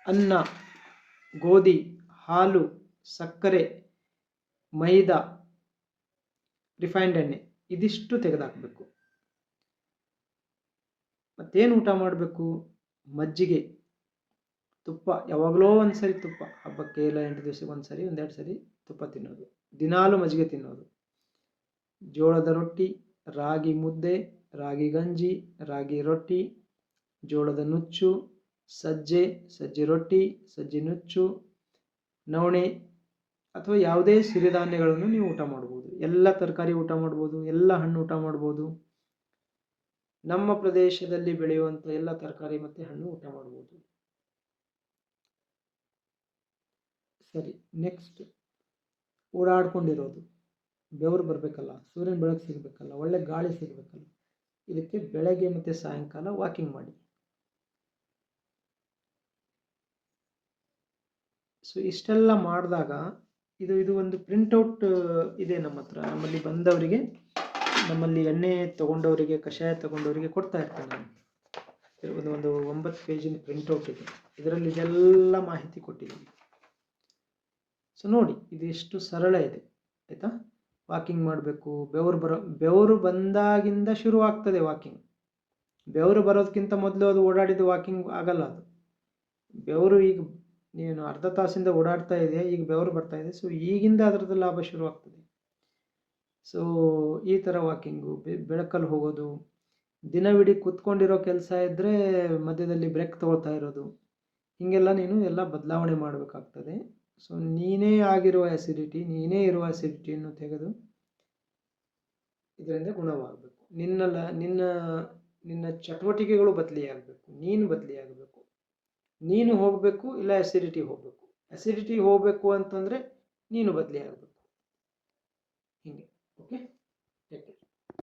ಅನ್ನ, ಗೋಧಿ, ಹಾಲು, ಸಕ್ಕರೆ, ಮೈದಾ, ರಿಫೈನ್ಡ್ ಎಣ್ಣೆ, ಇದಿಷ್ಟು ತೆಗೆದುಹಾಕಬೇಕು. ಮತ್ತೇನು ಊಟ ಮಾಡಬೇಕು? ಮಜ್ಜಿಗೆ, ತುಪ್ಪ, ಯಾವಾಗಲೋ ಒಂದು ಸರಿ ತುಪ್ಪ, ಹಬ್ಬಕ್ಕೆ ಇಲ್ಲ 8 ದಿವಸಕ್ಕೆ ಒಂದು ಸರಿ, 1-2 ಸರಿ ತುಪ್ಪ ತಿನ್ನೋದು, ದಿನಾಲು ಮಜ್ಜಿಗೆ ತಿನ್ನೋದು. ಜೋಳದ ರೊಟ್ಟಿ, ರಾಗಿ ಮುದ್ದೆ, ರಾಗಿ ಗಂಜಿ, ರಾಗಿ ರೊಟ್ಟಿ, ಜೋಳದ ನುಚ್ಚು, ಸಜ್ಜೆ ರೊಟ್ಟಿ, ಸಜ್ಜೆ ನುಚ್ಚು, ನವಣೆ ಅಥವಾ ಯಾವುದೇ ಸಿರಿಧಾನ್ಯಗಳನ್ನು ನೀವು ಊಟ ಮಾಡ್ಬೋದು. ಎಲ್ಲ ತರಕಾರಿ ಊಟ ಮಾಡ್ಬೋದು, ಎಲ್ಲ ಹಣ್ಣು ಊಟ ಮಾಡ್ಬೋದು. ನಮ್ಮ ಪ್ರದೇಶದಲ್ಲಿ ಬೆಳೆಯುವಂಥ ಎಲ್ಲ ತರಕಾರಿ ಮತ್ತು ಹಣ್ಣು ಊಟ ಮಾಡ್ಬೋದು. ಸರಿ, ನೆಕ್ಸ್ಟ್ ಓಡಾಡ್ಕೊಂಡಿರೋದು. ಬೆವರು ಬರಬೇಕಲ್ಲ, ಸೂರ್ಯನ ಬೆಳಕು ಸಿಗಬೇಕಲ್ಲ, ಒಳ್ಳೆ ಗಾಳಿ ಸಿಗಬೇಕಲ್ಲ. ಇದಕ್ಕೆ ಬೆಳಗ್ಗೆ ಮತ್ತು ಸಾಯಂಕಾಲ ವಾಕಿಂಗ್ ಮಾಡಿ. ಸೊ ಇಷ್ಟೆಲ್ಲ ಮಾಡಿದಾಗ ಇದು ಒಂದು ಪ್ರಿಂಟೌಟ್ ಇದೆ ನಮ್ಮ ಹತ್ರ. ನಮ್ಮಲ್ಲಿ ಬಂದವರಿಗೆ, ನಮ್ಮಲ್ಲಿ ಎಣ್ಣೆ ತೊಗೊಂಡವರಿಗೆ, ಕಷಾಯ ತೊಗೊಂಡವರಿಗೆ ಕೊಡ್ತಾ ಇರ್ತೇನೆ ನಾನು. ಒಂದು 9 ಪೇಜಿನ ಪ್ರಿಂಟೌಟ್ ಇದೆ. ಇದರಲ್ಲಿ ಇದೆಲ್ಲ ಮಾಹಿತಿ ಕೊಟ್ಟಿದ್ದೀನಿ. ಸೊ ನೋಡಿ, ಇದು ಎಷ್ಟು ಸರಳ ಇದೆ, ಆಯಿತಾ? ವಾಕಿಂಗ್ ಮಾಡಬೇಕು. ಬೆವರು ಬಂದಾಗಿಂದ ಶುರು ಆಗ್ತದೆ ವಾಕಿಂಗ್. ಬೆವರು ಬರೋದಕ್ಕಿಂತ ಮೊದಲು ಅದು ಓಡಾಡಿದ ವಾಕಿಂಗ್ ಆಗಲ್ಲ. ಅದು ಬೆವರು ಈಗ ನೀನು ಅರ್ಧ ತಾಸಿಂದ ಓಡಾಡ್ತಾ ಇದೆ, ಈಗ ಬೆವರು ಬರ್ತಾ ಇದೆ. ಸೊ ಈಗಿಂದ ಅದರದ್ದು ಲಾಭ ಶುರು ಆಗ್ತದೆ. ಸೊ ಈ ಥರ ವಾಕಿಂಗು, ಬೆಳಕಲ್ಲಿ ಹೋಗೋದು, ದಿನವಿಡೀ ಕೂತ್ಕೊಂಡಿರೋ ಕೆಲಸ ಇದ್ದರೆ ಮಧ್ಯದಲ್ಲಿ ಬ್ರೇಕ್ ತಗೊಳ್ತಾ ಇರೋದು, ಹೀಗೆಲ್ಲ ನೀನು ಎಲ್ಲ ಬದಲಾವಣೆ ಮಾಡಬೇಕಾಗ್ತದೆ. ಸೊ ನೀನೇ ಆಗಿರುವ ನೀನೇ ಇರುವ ಅಸಿಡಿಟಿಯನ್ನು ತೆಗೆದು ಇದರಿಂದ ಗುಣವಾಗಬೇಕು. ನಿನ್ನ ಚಟುವಟಿಕೆಗಳು ಬದಲಿಯಾಗಬೇಕು, ನೀನು ಬದಲಿಯಾಗಬೇಕು. ನೀನು ಹೋಗಬೇಕು, ಇಲ್ಲ ಅಸಿಡಿಟಿ ಹೋಗಬೇಕು. ಅಸಿಡಿಟಿ ಹೋಗಬೇಕು ಅಂತಂದರೆ ನೀನು ಬದಲಿಯಾಗಬೇಕು. ಹೀಗೆ. ಓಕೆ.